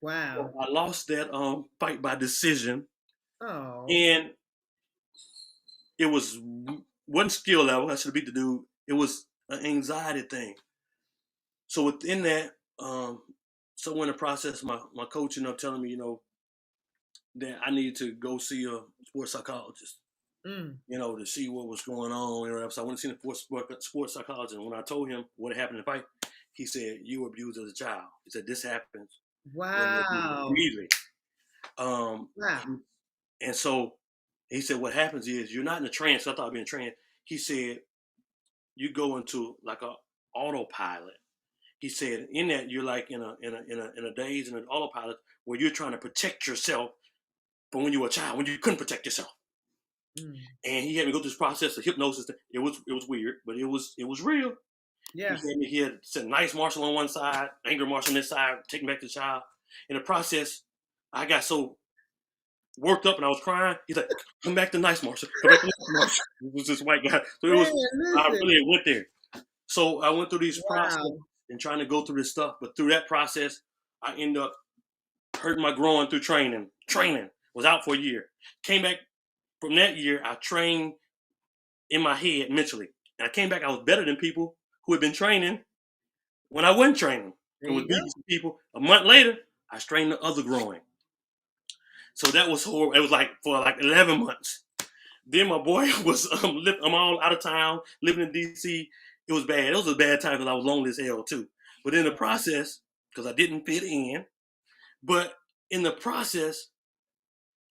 Wow. I lost that fight by decision. Oh. And it wasn't skill level. I should have beat the dude. It was an anxiety thing. So within that, So in the process, my coach ended up telling me, that I needed to go see a sports psychologist, Mm. to see what was going on. So I went to see the sports psychologist. And when I told him what had happened in the fight, he said, "You were abused as a child." He said, "This happens when you're abused Wow. immediately." Um, Wow. and so he said, "What happens is you're not in a trance." I thought I'd be in a trance. He said, "You go into like a autopilot." He said, "In that you're like in a daze in an autopilot where you're trying to protect yourself from when you were a child, when you couldn't protect yourself." Mm. And he had me go through this process of hypnosis. It was weird, but it was real. Yeah. He had said nice Marshall on one side, anger Marshall on this side, taking back the child. In the process, I got so worked up and I was crying. He's like, "Come back to nice Marshall. Come back to nice Marshall." It was this white guy. So it Man, was. I listen. really went there. So I went through these process Wow. and trying to go through this stuff, but through that process, I ended up hurting my groin through training. Training was out for a year. Came back from that year. I trained in my head mentally, and I came back. I was better than people who had been training when I wasn't training. There It was you go. beating some people. A month later, I strained the other groin. So that was horrible. It was like for like 11 months. Then my boy was I'm all out of town, living in DC. It was bad. It was a bad time because I was lonely as hell too. But in the process, because I didn't fit in, but in the process,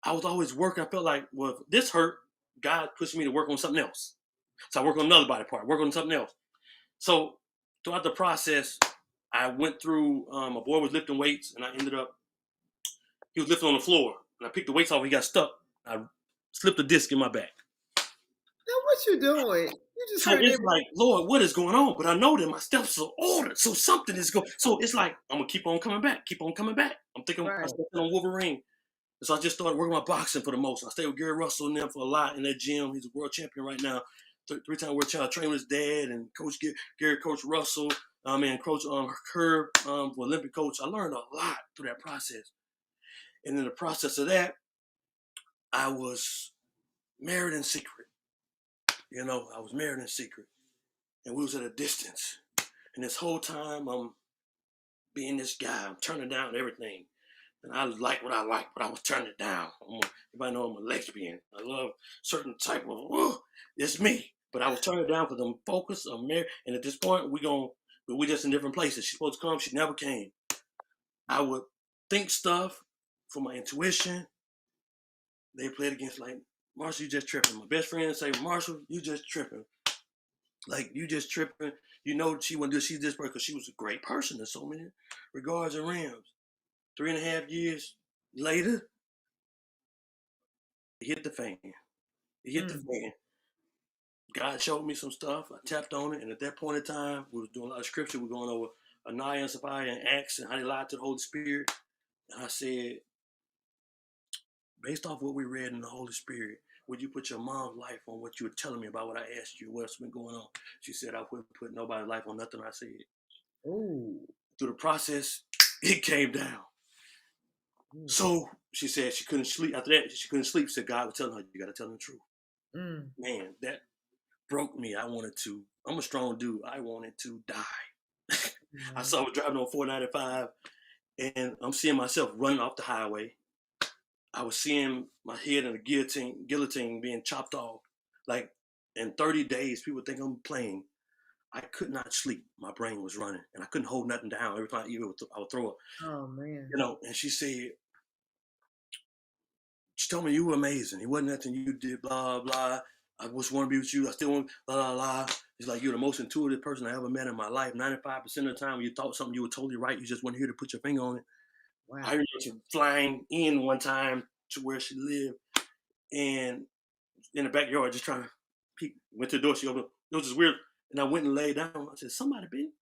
I was always working. I felt like, well, if this hurt, God pushed me to work on something else. So I worked on another body part, work on something else. So throughout the process, I went through. My boy was lifting weights, and I ended up. He was lifting on the floor, and I picked the weights off. He got stuck. I slipped a disc in my back. Now what you doing? You just So heard it's every. like, Lord, what is going on? But I know that my steps are ordered, so something is going. So it's like I'm gonna keep on coming back, keep on coming back. I'm thinking I Right. stepped on Wolverine, and so I just started working my boxing for the most. I stayed with Gary Russell and them for a lot in that gym. He's a world champion right now, three-time world champion. I trained with his dad and Coach Gary, Coach Russell, and Coach Herb, Olympic coach. I learned a lot through that process, and in the process of that, I was married in secret. I was married in secret, and we was at a distance. And this whole time, I'm being this guy. I'm turning down everything. And I like what I like, but I was turning it down. Everybody know I'm a lesbian. I love certain type of, it's me. But I was turning it down because I'm focused, I'm married. And at this point, we just in different places. She's supposed to come, she never came. I would think stuff for my intuition. They played against like, "Marshall, you just tripping." My best friend say, "Marshall, you just tripping. Like, you just tripping. She wouldn't do it. She's this person," because she was a great person in so many regards and realms. 3.5 years later, it hit the fan. It hit the Mm. fan. God showed me some stuff. I tapped on it, and at that point in time, we was doing a lot of scripture. We were going over Ananias and Sapphira and Acts and how they lied to the Holy Spirit. And I said, based off what we read in the Holy Spirit, would you put your mom's life on what you were telling me about what I asked you, what's been going on? She said, "I wouldn't put nobody's life on nothing I said." Ooh. Through the process, it came down. Mm. So she said she couldn't sleep. After that, she couldn't sleep. Said God was telling her, "You got to tell them the truth." Mm. Man, that broke me. I'm a strong dude. I wanted to die. I Mm. saw I was driving on 495 and I'm seeing myself running off the highway. I was seeing my head in a guillotine being chopped off. Like in 30 days, people think I'm playing. I could not sleep. My brain was running and I couldn't hold nothing down. Every time I would throw up, Oh man. and she told me, "You were amazing. It wasn't nothing you did, blah, blah. I just want to be with you. I still want, blah, blah, blah." It's like, "You're the most intuitive person I ever met in my life. 95% of the time when you thought something, you were totally right. You just weren't here to put your finger on it." Wow. I remember she flying in one time to where she lived and in the backyard just trying to peek. Went to the door. She opened. It was just weird. And I went and laid down. I said, "Somebody been?"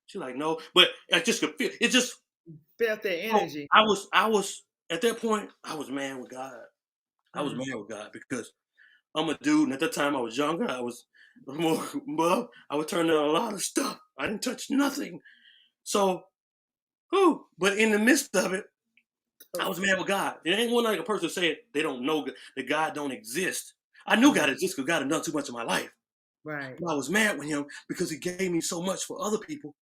She's like, "No." But I just could feel it. Just, Felt that energy. I was, at that point, I was mad with God. I was Mm. mad with God because I'm a dude, and at that time I was younger. I was more above. I would turn down a lot of stuff. I didn't touch nothing. So, but in the midst of it, I was mad with God. It ain't one like a person said they don't know that God don't exist. I knew God exists because God had done too much in my life. Right. But I was mad with him because he gave me so much for other people,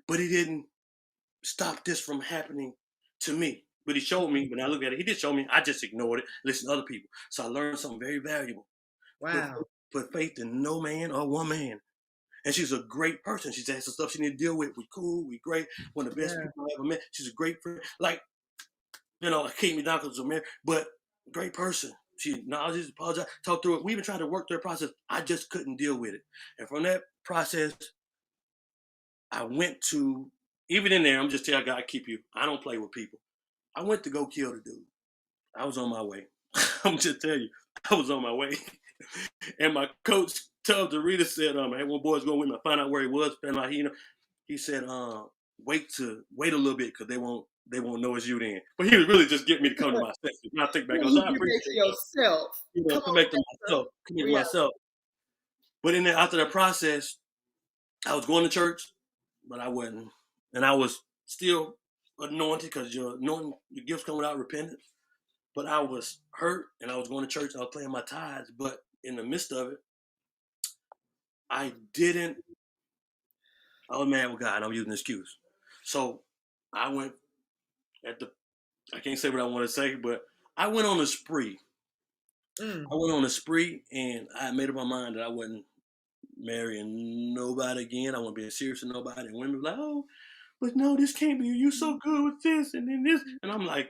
but he didn't stop this from happening to me. But he showed me, when I look at it, he did show me. I just ignored it, listen to other people. So I learned something very valuable. Wow. Put faith in no man or woman. And she's a great person. She's had some stuff she need to deal with. We cool, we great. One of the best people I ever met. She's a great friend. Like, keep me down because I'm married, but great person. She acknowledges, apologizes, talk through it. We even tried to work through the process. I just couldn't deal with it. And from that process, I went to, even in there, I'm just telling God, keep you. I don't play with people. I went to go kill the dude. I was on my way. I'm just telling you, I was on my way. And my coach told the reader, said, hey, one boy's going with me. I found out where he was. Found out he said, wait a little bit because they won't know it's you then. But he was really just getting me to come to myself. When I think back, I was like, I appreciate yourself. come back to myself. Come back to myself. But in there, after that process, I was going to church, but I wasn't. And I was still anointed because your gifts come without repentance. But I was hurt and I was going to church and I was playing my tithes. But in the midst of it, I was mad with God. I'm using an excuse. So I went I can't say what I want to say, but I went on a spree. I went on a spree and I made up my mind that I wasn't marrying nobody again. I wasn't being serious with nobody. And women were like, oh, but no, this can't be. You so good with this and then this. And I'm like,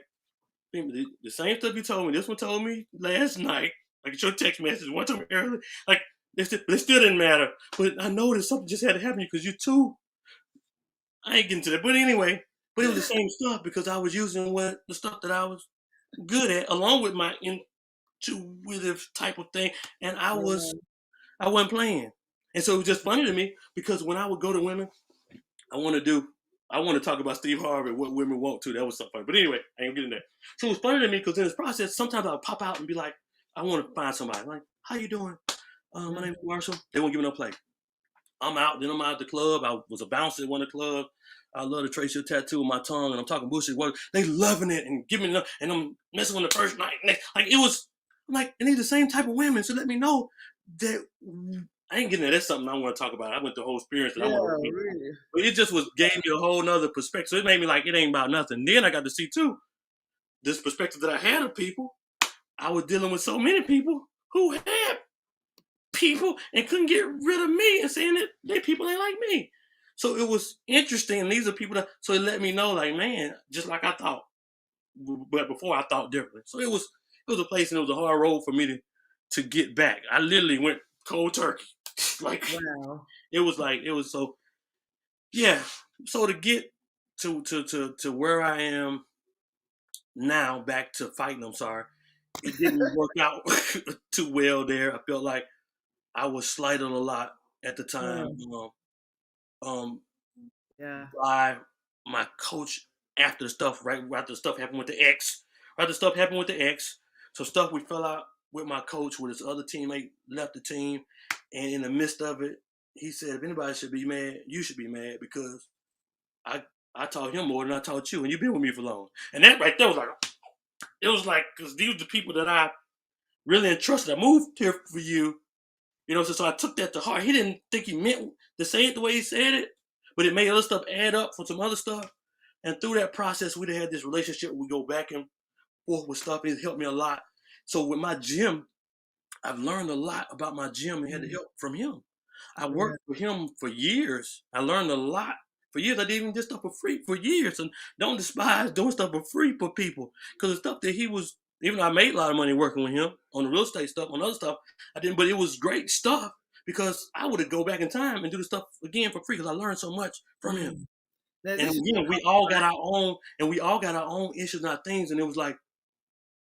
the same stuff you told me. This one told me last night. Like your text message one told me earlier. Like it still didn't matter. But I know that something just had to happen because you too. I ain't getting to that. But anyway, it was the same stuff because I was using the stuff that I was good at, along with my intuitive type of thing, and I wasn't playing. And so it was just funny to me because when I would go to women, I want to talk about Steve Harvey, what women want to. That was so funny. But anyway, I ain't getting that. So it was funny to me because in this process, sometimes I would pop out and be like, I want to find somebody. Like, how you doing? My name is Marshall. They won't give me no play. I'm out at the club. I was a bouncer at one of the clubs. I love to trace your tattoo on my tongue, and I'm talking bullshit. They loving it and giving it, and I'm messing on the first night. Like it was, I'm like, and they're the same type of women. So let me know that I ain't getting that. That's something I want to talk about. I went the whole experience that I want to really. But it just gave me a whole nother perspective. So it made me like, it ain't about nothing. Then I got to see too, this perspective that I had of people. I was dealing with so many people who had people and couldn't get rid of me and saying that they people ain't like me. So it was interesting. And these are people so it let me know, like, man, just like I thought, but before I thought differently. So it was a place and it was a hard road for me to get back. I literally went cold turkey. Like, wow. It was so, yeah. So to get to where I am now, back to fighting, I'm sorry, it didn't work out too well there. I felt like I was slighted a lot at the time. By my coach after the stuff, right after the stuff happened with the ex. So stuff we fell out with my coach, with his other teammate left the team, and in the midst of it, he said, if anybody should be mad, you should be mad because I taught him more than I taught you, and you've been with me for long. And that right there was like, because these are the people that I really entrusted. I moved here for you. So I took that to heart. He didn't think he meant to say it the way he said it, but it made other stuff add up for some other stuff. And through that process, we'd had this relationship. We go back and forth with stuff. It helped me a lot. So with my gym, I've learned a lot about my gym and had the help from him. I worked for him for years. I learned a lot. For years, I did even this stuff for free for years. And don't despise doing stuff for free for people. Because the stuff that he was, even though I made a lot of money working with him on the real estate stuff, on other stuff, I didn't, but it was great stuff because I would go back in time and do the stuff again for free because I learned so much from him. And again, we all got our own issues and our things. And it was like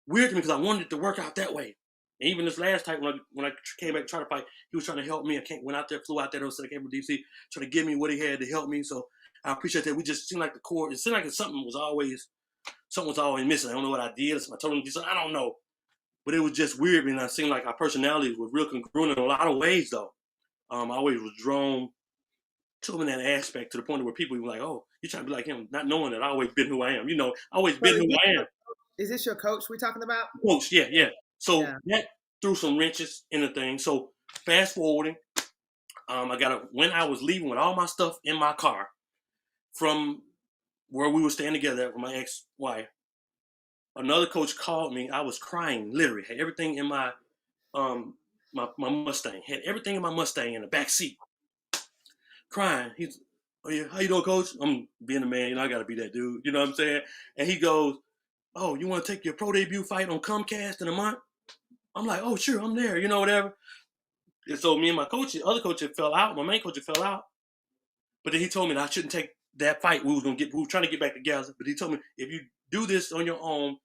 weird to me because I wanted it to work out that way. And even this last time when I came back to try to fight, he was trying to help me. Went out there, flew out there, I came from DC, trying to give me what he had to help me. So I appreciate that. We just seemed like the core. It seemed like something was always missing. I don't know what I did. I told him to do something. I don't know. But it was just weird. And it seemed like our personalities were real congruent in a lot of ways, though. I always was drawn to him in that aspect to the point where people were like, oh, you're trying to be like him, not knowing that I always been who I am. Always been who I am. Is this your coach we're talking about? Coach, yeah. So that threw some wrenches in the thing. So fast forwarding, when I was leaving with all my stuff in my car from where we were staying together with my ex-wife, another coach called me. I was crying, literally. Had everything in my my Mustang. Had everything in my Mustang in the back seat, crying. He's, oh yeah, how you doing, coach? I'm being a man, I gotta be that dude. You know what I'm saying? And he goes, oh, you want to take your pro debut fight on Comcast in a month? I'm like, oh sure, I'm there. Whatever. And so me and my coach, the other coach had fell out. My main coach had fell out. But then he told me that I shouldn't take that fight. We were trying to get back together. But he told me, if you do this on your own,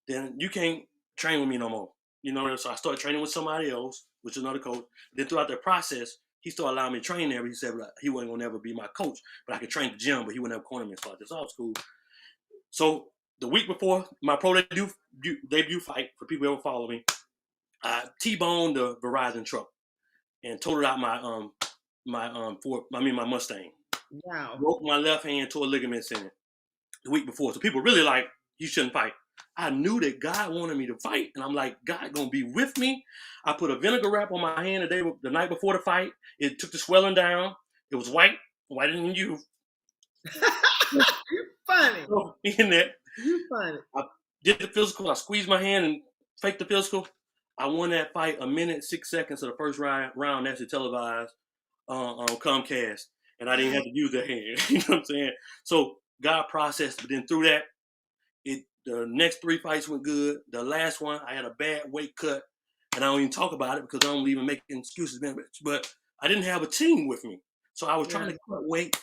then you can't train with me no more. So I started training with somebody else, which is another coach. Then throughout that process, he started allowing me to train there. But he said he wasn't gonna ever be my coach, but I could train the gym, but he wouldn't have corner me and stuff. That's all cool. So the week before my pro debut fight, for people who ever follow me, I T-boned the Verizon truck and totaled out my Mustang. Wow. Broke my left hand, tore ligaments in it the week before. So people really like, you shouldn't fight. I knew that God wanted me to fight, and I'm like, God gonna be with me. I put a vinegar wrap on my hand the night before the fight. It took the swelling down. It was whiter than you. You funny. So, in that, You funny. I did the physical. I squeezed my hand and faked the physical. I won that fight 1 minute 6 seconds of the first round. That's televised on Comcast, and I didn't have to use that hand. You know what I'm saying? So God processed, but then through that, the next 3 fights went good. The last one, I had a bad weight cut, and I don't even talk about it because I don't even make excuses. But I didn't have a team with me, so I was trying to cut weight,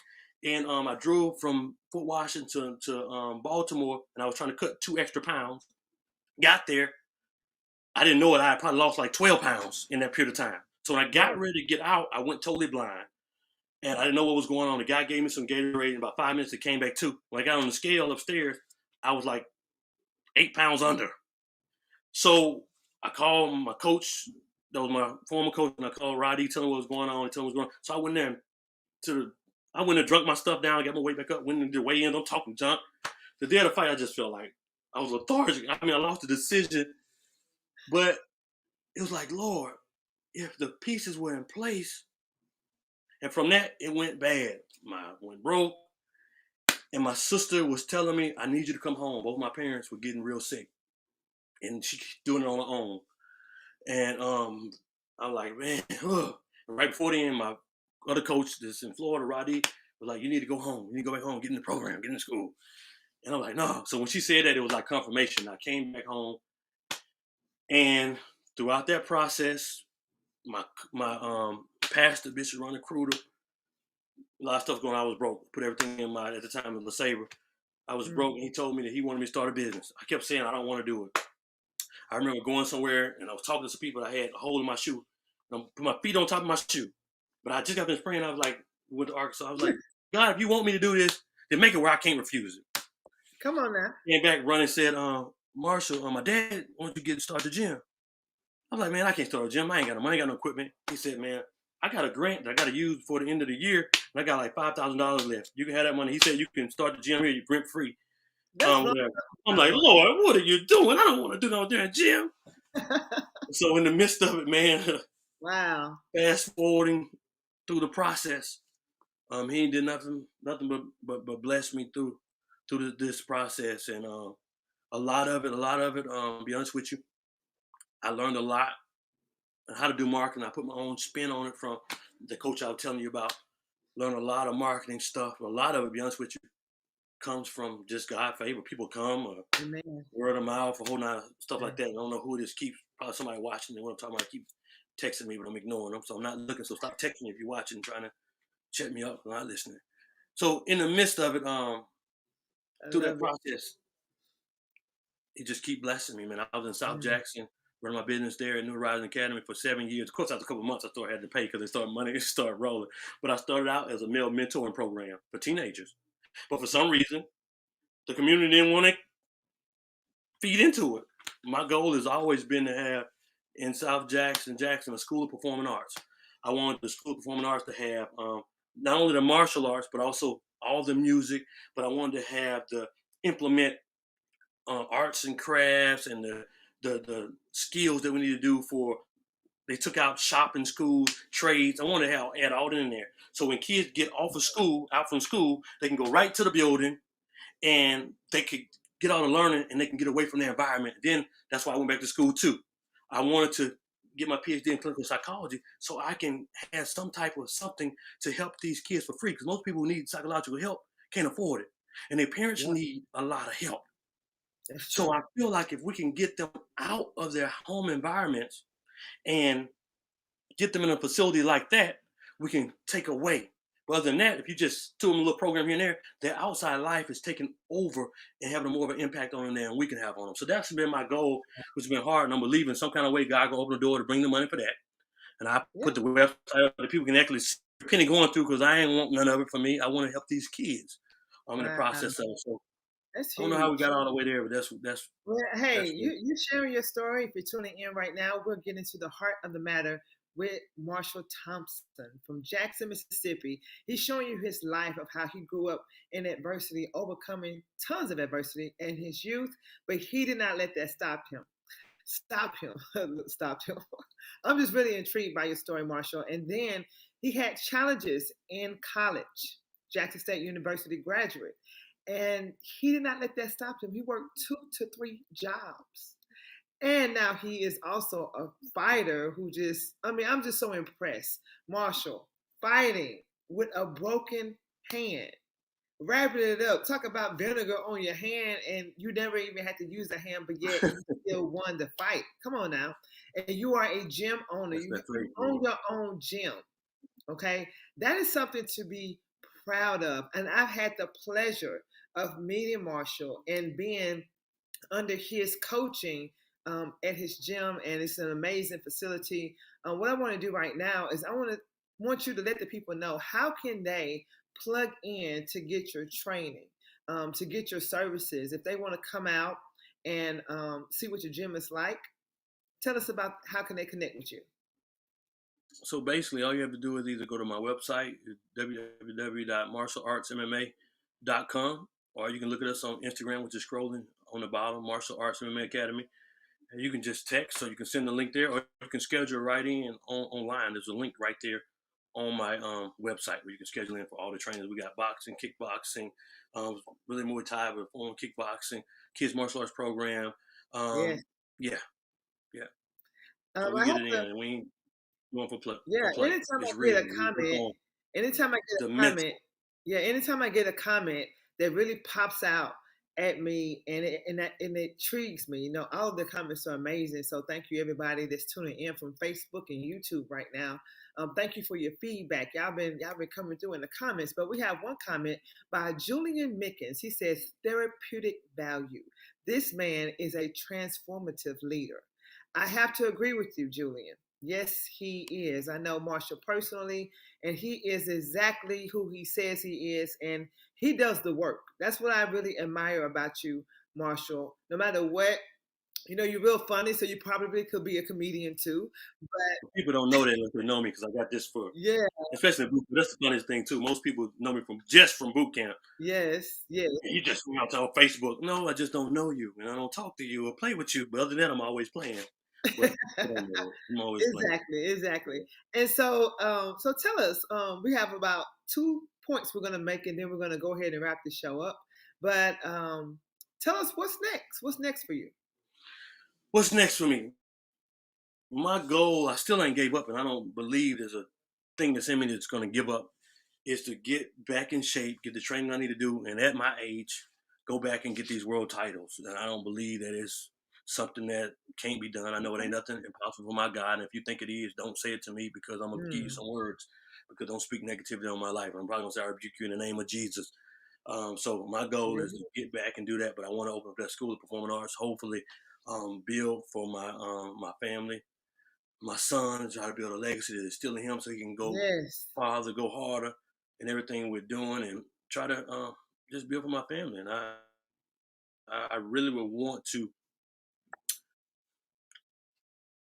and I drove from Fort Washington to Baltimore, and I was trying to cut 2 extra pounds. Got there, I didn't know it. I had probably lost like 12 pounds in that period of time. So when I got ready to get out, I went totally blind. And I didn't know what was going on. The guy gave me some Gatorade. In about 5 minutes, it came back too. When I got on the scale upstairs, I was like 8 pounds under. So I called my coach. That was my former coach. And I called Roddy, telling him what was going on. He told me what was going on. So I went there I went and drunk my stuff down, got my weight back up, went into the weigh-in. I'm talking junk. The day of the fight, I just felt like I was lethargic. I lost the decision. But it was like, Lord, if the pieces were in place, and from that, it went bad. I went broke, and my sister was telling me, I need you to come home. Both my parents were getting real sick, and she's doing it on her own. And I'm like, man, ugh. And right before the end, my other coach that's in Florida, Roddy, was like, you need to go home. You need to go back home, get in the program, get in school. And I'm like, no. So when she said that, it was like confirmation. I came back home, and throughout that process, my pastor, Bishop Ronnie Cruder, a lot of stuff going on. I was broke. Put everything in at the time, in LeSabre. I was broke, and he told me that he wanted me to start a business. I kept saying, I don't want to do it. I remember going somewhere, and I was talking to some people. I had a hole in my shoe. And I put my feet on top of my shoe. But I just got finished praying. I was like, with Arkansas, I was like, God, if you want me to do this, then make it where I can't refuse it. Come on now. Came back running, said, Marshall, my dad wants you to start the gym. I was like, man, I can't start a gym. I ain't got no money, I ain't got no equipment. He said, man, I got a grant that I got to use before the end of the year, and I got like $5,000 left. You can have that money. He said you can start the gym here, you're rent free. I'm like, Lord, what are you doing? I don't want to do no damn gym. So in the midst of it, man, wow. Fast forwarding through the process, he did nothing but bless me through this process, and a lot of it. Be honest with you, I learned a lot on how to do marketing. I put my own spin on it from the coach I was telling you about. Learned a lot of marketing stuff. A lot of it, be honest with you, comes from just God favor. People come, or word of mouth, or whole lot of stuff like that. I don't know who this keeps. Probably somebody watching. They want to talk about. Keep texting me, but I'm ignoring them. So I'm not looking. So stop texting me if you're watching, trying to check me up. I'm not listening. So in the midst of it, through that process, he just keep blessing me, man. I was in South Jackson, running my business there at New Horizon Academy for 7 years. Of course, after a couple of months, I started having to pay because they started money started rolling. But I started out as a male mentoring program for teenagers. But for some reason, the community didn't want to feed into it. My goal has always been to have in South Jackson, a school of performing arts. I wanted the school of performing arts to have not only the martial arts, but also all the music. But I wanted to have implement arts and crafts and the skills that we need to do for. They took out shopping schools, trades. I wanted to add all that in there. So when kids get out from school, they can go right to the building and they could get all the learning and they can get away from their environment. Then that's why I went back to school too. I wanted to get my PhD in clinical psychology so I can have some type of something to help these kids for free. Because most people who need psychological help can't afford it. And their parents Yep, need a lot of help. that's So true. I feel like if we can get them out of their home environments and get them in a facility like that, we can take away. But other than that, if you just do them a little program here and there, their outside life is taking over and having more of an impact on them than we can have on them. So that's been my goal, which has been hard. And I'm believing some kind of way God will open the door to bring the money for that. And I Yeah. put the website up that people can actually see the penny going through because I ain't want none of it for me. I want to help these kids. I'm in the Wow. process of it. So That's I don't know how we huge. got all the way there, but Well, hey, that's good. you sharing your story. If you're tuning in right now, we're getting to the heart of the matter with Marshall Thompson from Jackson, Mississippi. He's showing you his life of how he grew up in adversity, overcoming tons of adversity in his youth, but he did not let that stop him. Stop him. Stop him. I'm just really intrigued by your story, Marshall. And then he had challenges in college, Jackson State University graduate. And he did not let that stop him. He worked 2 to 3 jobs. And now he is also a fighter who just, I mean, I'm just so impressed. Marshall, fighting with a broken hand, wrapping it up. Talk about vinegar on your hand, and you never even had to use the hand, but yet you still won the fight. Come on now. And you are a gym owner. That's You, that you faith, own man. your own gym. Okay. That is something to be proud of. And I've had the pleasure of meeting Marshall and being under his coaching at his gym, and it's an amazing facility. What I want to do right now is want you to let the people know how can they plug in to get your training, to get your services if they want to come out and see what your gym is like. Tell us about how can they connect with you. So basically, all you have to do is either go to my website, www.martialartsmma.com, or you can look at us on Instagram, which is scrolling on the bottom, Martial Arts MMA Academy. And you can just text, so you can send the link there, or you can schedule right in online. There's a link right there on my website where you can schedule in for all the trainings. We got boxing, kickboxing, really Muay Thai, but on kickboxing, kids martial arts program. Yes. Yeah, yeah. So we I get have it in, to. and we ain't going Yeah, for play. anytime I It's get real. a We work comment, on anytime I get the a comment, mental. yeah, anytime I get a comment that really pops out at me and it intrigues me. You know, all of the comments are amazing. So thank you everybody that's tuning in from Facebook and YouTube right now. Thank you for your feedback. Y'all been coming through in the comments, but we have one comment by Julian Mickens. He says therapeutic value. This man is a transformative leader. I have to agree with you, Julian. Yes, he is. I know Marshall personally, and he is exactly who he says he is, and he does the work. That's what I really admire about you, Marshall. No matter what, you know, you're real funny, so you probably could be a comedian too. But People don't know that unless they know me because I got this for, yeah, especially boot. That's the funniest thing too. Most people know me from boot camp. yes, yes, You just went out on Facebook. No, I just don't know you, and I don't talk to you or play with you. But other than that, I'm always playing. But people don't know it. I'm always playing. exactly, exactly. And so, so tell us. We have about 2 points we're gonna make, and then we're gonna go ahead and wrap the show up. But tell us what's next. What's next for you? What's next for me? My goal, I still ain't gave up, and I don't believe there's a thing that's in me that's going to give up, is to get back in shape, get the training I need to do, and at my age, go back and get these world titles. And I don't believe that it's something that can't be done. I know it ain't nothing impossible for my God. And if you think it is, don't say it to me because I'm going to give you Mm, some words because don't speak negativity on my life. I'm probably going to say I rebuke you in the name of Jesus. So my goal is mhm. to get back and do that, but I want to open up that school of performing arts, hopefully build for my family, my son, try to build a legacy that is still in him so he can go Yes. farther, go harder in everything we're doing and try to just build for my family. And I really would want to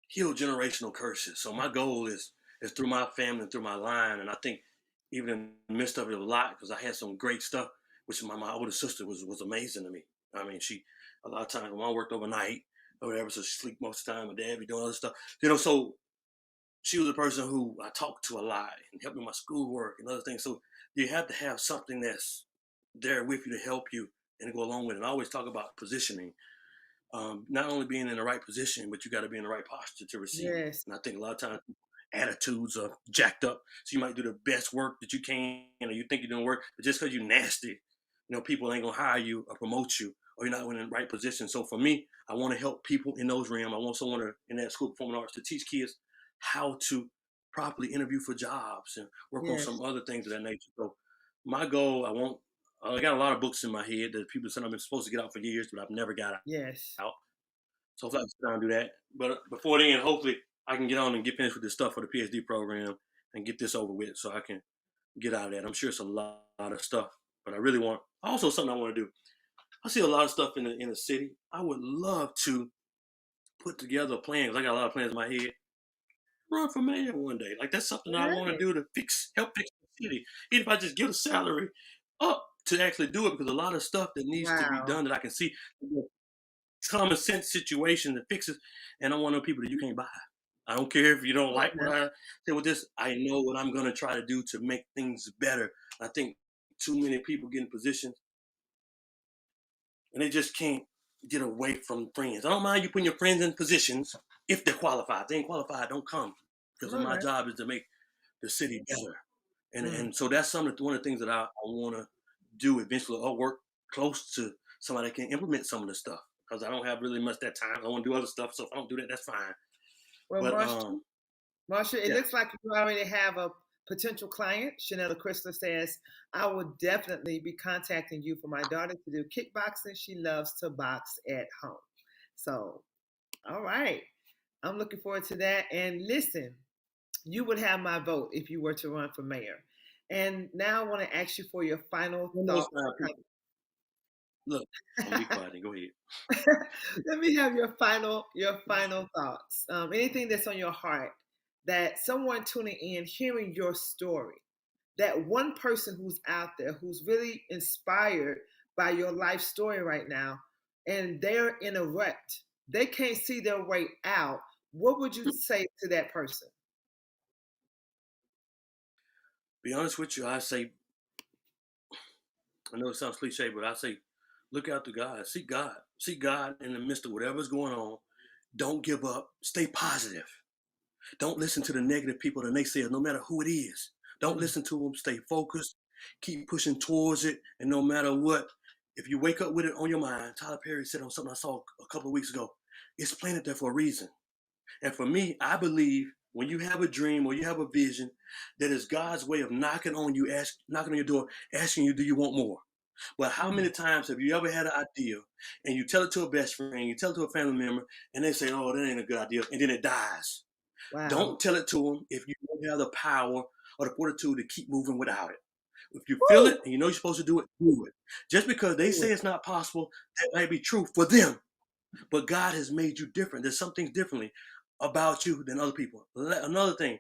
heal generational curses. So my goal is through my family and through my line. And I think even in the midst of it a lot, because I had some great stuff, which my older sister was amazing to me. I mean, she a lot of times when I worked overnight or whatever, so she sleep most of the time, my dad be doing other stuff. So she was a person who I talked to a lot and helped me with my schoolwork and other things. So you have to have something that's there with you to help you and to go along with it. I always talk about positioning. Not only being in the right position, but you got to be in the right posture to receive. Yes. And I think a lot of times attitudes are jacked up. So you might do the best work that you can, or you think you're doing work, but just because you're nasty, people ain't gonna hire you or promote you, or you're not in the right position. So for me, I want to help people in those realms. I want someone in that school of performing arts to teach kids how to properly interview for jobs and work on Yes. some other things of that nature. So my goal, I got a lot of books in my head that people said I've been supposed to get out for years, but I've never got Yes. out. So hopefully I can sit down and do that. But before then, hopefully I can get on and get finished with this stuff for the PhD program and get this over with so I can get out of that. I'm sure it's a lot of stuff, but I really want, also something I want to do. I see a lot of stuff in the city. I would love to put together plans. I got a lot of plans in my head. Run for mayor one day. Like that's something I want to Right. do to help fix the city. Even if I just get a salary up to actually do it, because a lot of stuff that needs to be Wow. done that I can see common sense situation that fixes, and I want to know people that you can't buy. I don't care if you don't Come on like what now. I say with this. I know what I'm gonna try to do to make things better. I think too many people get in positions and they just can't get away from friends. I don't mind you putting your friends in positions if they're qualified. If they ain't qualified, don't come. Because All my right. job is to make the city better. And Mm. and so that's one of the things that I want to do eventually. I'll work close to somebody that can implement some of the stuff, because I don't have really much that time. I want to do other stuff. So if I don't do that, that's fine. Well, But Marsha, it yeah, looks like you already have a potential client. Chanel Crystal says, I will definitely be contacting you for my daughter to do kickboxing. She loves to box at home. So, all right. I'm looking forward to that. And listen, you would have my vote if you were to run for mayor. And now I want to ask you for your final one of those thoughts. kind of people. Look, I'm gonna be quiet and go ahead. Let me have your final thoughts. Anything that's on your heart that someone tuning in, hearing your story, that one person who's out there who's really inspired by your life story right now, and they're in a rut, they can't see their way out. What would you say to that person? Be honest with you, I say, I know it sounds cliche, but I say, look out to God, seek God in the midst of whatever's going on. Don't give up. Stay positive. Don't listen to the negative people, the naysayers, no matter who it is. Don't Mm. listen to them. Stay focused. Keep pushing towards it. And no matter what, if you wake up with it on your mind, Tyler Perry said on something I saw a couple of weeks ago, it's planted there for a reason. And for me, I believe when you have a dream or you have a vision, that is God's way of knocking on knocking on your door, asking you, do you want more? But how Mm. many times have you ever had an idea and you tell it to a best friend, you tell it to a family member, and they say, oh, that ain't a good idea, and then it dies? Wow. Don't tell it to them if you don't have the power or the fortitude to keep moving without it. If you feel Woo! it and you know you're supposed to do it, do it. Just because they Do say it. it's not possible, that might be true for them. But God has made you different. There's some things differently about you than other people. Another thing,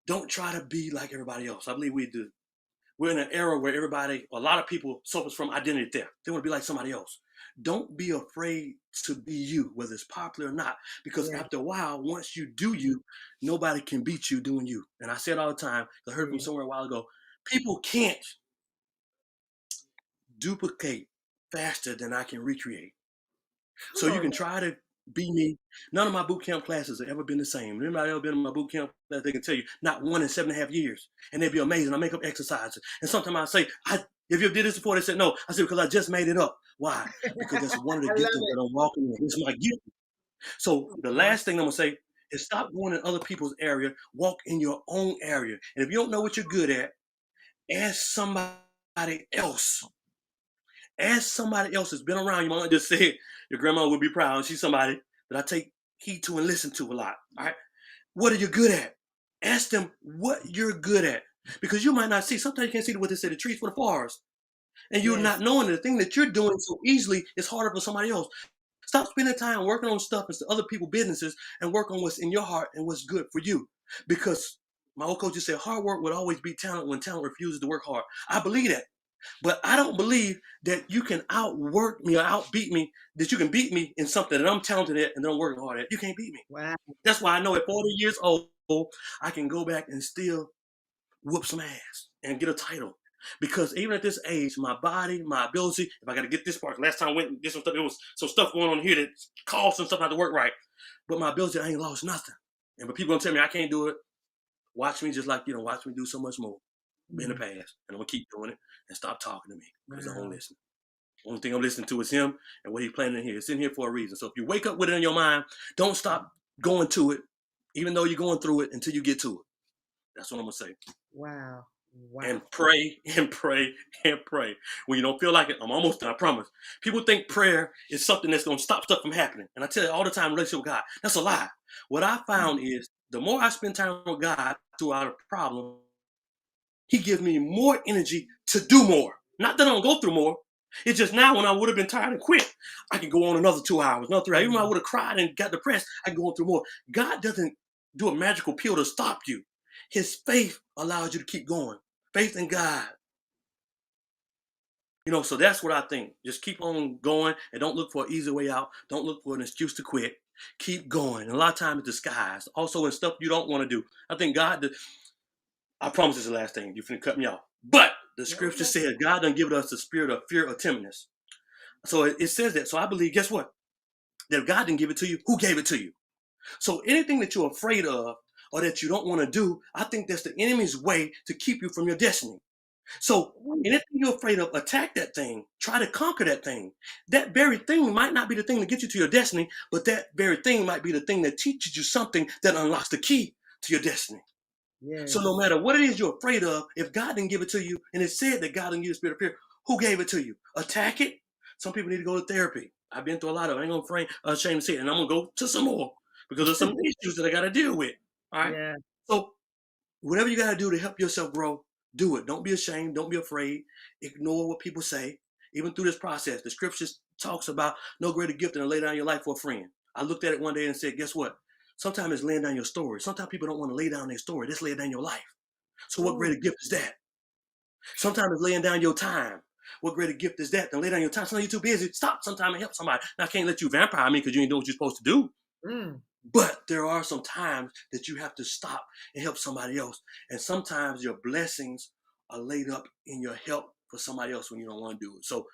don't try to be like everybody else. I believe we do. We're in an era where a lot of people suffers from identity theft. They want to be like somebody else. Don't be afraid to be you, whether it's popular or not, because Yeah. after a while, once you do you, nobody can beat you doing you. And I say it all the time. I heard from Yeah. somewhere a while ago. People can't duplicate faster than I can recreate. So Come you on can now. try to be me. None of my boot camp classes have ever been the same. Anybody ever been in my boot camp class, they can tell you, not one in 7.5 years. And they'd be amazing. I make up exercises. And sometimes I say, if you did this before, they said, no. I said, because I just made it up. Why? Because that's one of the I love giftings it. that I'm walking in. It's my gift. So the Marcia. last thing I'm going to say is stop going in other people's area. Walk in your own area. And if you don't know what you're good at, ask somebody else. Ask somebody else that's been around. Your mama just said your grandma would be proud. She's somebody that I take heed to and listen to a lot. All right. What are you good at? Ask them what you're good at. Because you might not see, sometimes you can't see what they say, the trees for the forest. And you're not Yes. knowing that the thing that you're doing so easily is harder for somebody else. Stop spending time working on stuff and other people's businesses and work on what's in your heart and what's good for you. Because my old coach just said hard work will always be talent when talent refuses to work hard. I believe that. But I don't believe that you can outwork me or outbeat me, that you can beat me in something that I'm talented at and that I'm working hard at. You can't beat me. Wow. That's why I know at 40 years old, I can go back and still whoop some ass and get a title. Because even at this age, my body, my ability, if I got to get this part, last time I went and did some stuff, there was some stuff going on here that caused some stuff not to work right. But my ability, I ain't lost nothing. And but people gonna tell me I can't do it. Watch me just like, watch me do so much more in the past. And I'm gonna keep doing it and stop talking to me because I won't listen. Only thing I'm listening to is him and what he's planning in here. It's in here for a reason. So if you wake up with it in your mind, don't stop going to it, even though you're going through it until you get to it. That's what I'm gonna say. Wow. And pray and pray and pray. When you don't feel like it, I'm almost done, I promise. People think prayer is something that's going to stop stuff from happening. And I tell you all the time, relationship with God, that's a lie. What I found is the more I spend time with God throughout a problem, he gives me more energy to do more. Not that I don't go through more. It's just now when I would have been tired and quit, I can go on another 2 hours, another 3 hours. Even when I would have cried and got depressed, I can go on through more. God doesn't do a magical pill to stop you. His faith allows you to keep going. Faith in God. So that's what I think. Just keep on going and don't look for an easy way out. Don't look for an excuse to quit. Keep going. And a lot of times it's disguised. Also in stuff you don't want to do. I think God, I promise this is the last thing. You're finna cut me off. But the scripture says God doesn't give us the spirit of fear or timidness. So it says that. So I believe, guess what? That if God didn't give it to you, who gave it to you? So anything that you're afraid of or that you don't want to do, I think that's the enemy's way to keep you from your destiny. So anything you're afraid of, attack that thing. Try to conquer that thing. That very thing might not be the thing to get you to your destiny, but that very thing might be the thing that teaches you something that unlocks the key to your destiny. Yes. So no matter what it is you're afraid of, if God didn't give it to you, and it said that God didn't give you the spirit of fear, who gave it to you? Attack it. Some people need to go to therapy. I've been through a lot of it. I ain't gonna ashamed to say it, and I'm gonna go to some more because there's some issues that I gotta deal with. All right. Yeah. So whatever you gotta do to help yourself grow, do it. Don't be ashamed. Don't be afraid. Ignore what people say. Even through this process, the scriptures talks about no greater gift than to lay down your life for a friend. I looked at it one day and said, guess what? Sometimes it's laying down your story. Sometimes people don't want to lay down their story. Just lay down your life. So what greater gift is that? Sometimes it's laying down your time. What greater gift is that than lay down your time? Sometimes you're too busy. Stop sometime and help somebody. Now, I can't let you vampire me because you ain't doing what you're supposed to do. But there are some times that you have to stop and help somebody else. And sometimes your blessings are laid up in your help for somebody else when you don't want to do it. So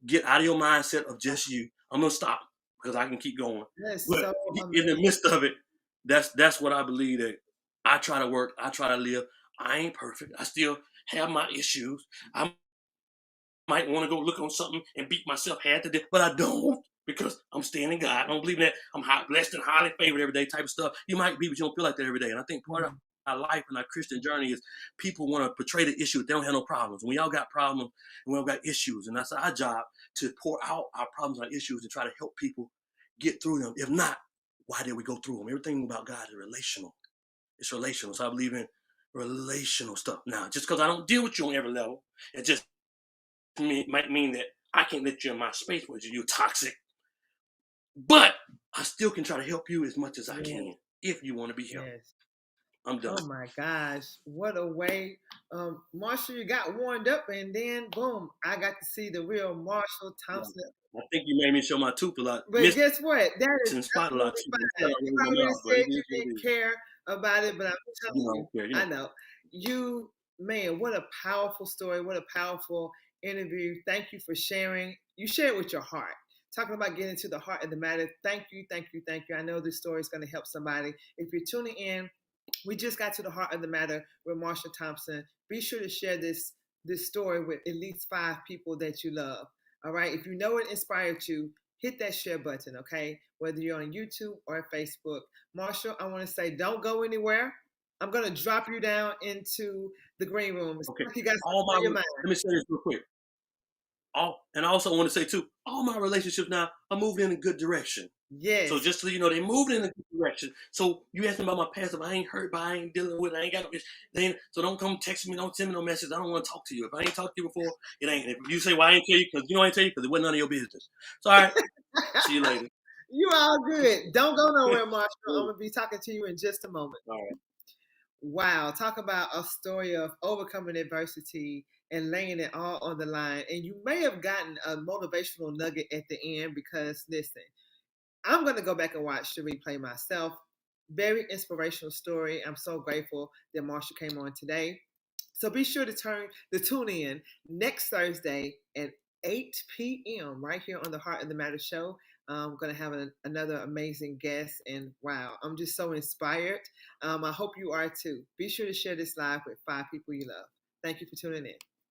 get out of your mindset of just you. I'm going to stop because I can keep going. But so in the midst of it, that's what I believe that I try to work. I try to live. I ain't perfect. I still have my issues. I might want to go look on something and beat myself half to death, but I don't. Because I'm staying in God. I don't believe in that I'm blessed and highly favored every day type of stuff. You might be, but you don't feel like that every day. And I think part of our life and our Christian journey is people want to portray the issue. They don't have no problems. We all got problems and we all got issues. And that's our job to pour out our problems and our issues and try to help people get through them. If not, why did we go through them? Everything about God is relational. It's relational. So I believe in relational stuff. Now, just because I don't deal with you on every level, it just might mean that I can't let you in my space with you. You're toxic. But I still can try to help you as much as I can if you want to be helped. Yes. I'm done. Oh my gosh, what a way. Marshall, you got warmed up and then boom, I got to see the real Marshall Thompson. I think you made me show my tooth a lot. But guess what? That is spot a lot. You already said you didn't care about it, but I'm telling you, I know. You, man, what a powerful story. What a powerful interview. Thank you for sharing. You share it with your heart. Talking about getting to the heart of the matter. Thank you, thank you, thank you. I know this story is going to help somebody. If you're tuning in, we just got to the heart of the matter with Marshall Thompson. Be sure to share this story with at least 5 people that you love. All right. If you know it inspired you, hit that share button. Okay. Whether you're on YouTube or Facebook. Marshall, I want to say, don't go anywhere. I'm going to drop you down into the green room. Okay. You guys let me say this real quick. And I also want to say too, all my relationships now are moving in a good direction. Yes. So just so you know, they moved in a good direction. So you asked me about my past, if I ain't hurt, but I ain't dealing with it, I ain't got no issue. So don't come text me, don't send me no message. I don't want to talk to you. If I ain't talked to you before, it ain't. If you say, well, I ain't tell you, because I ain't tell you because it wasn't none of your business. So all right. See you later. You all good. Don't go nowhere, Marshall. I'm gonna be talking to you in just a moment. All right. Wow, talk about a story of overcoming adversity and laying it all on the line. And you may have gotten a motivational nugget at the end because, listen, I'm going to go back and watch the replay myself. Very inspirational story. I'm so grateful that Marshall came on today. So be sure to tune in next Thursday at 8 p.m. right here on the Heart of the Matter show. I'm going to have another amazing guest, and wow, I'm just so inspired. I hope you are too. Be sure to share this live with 5 people you love. Thank you for tuning in.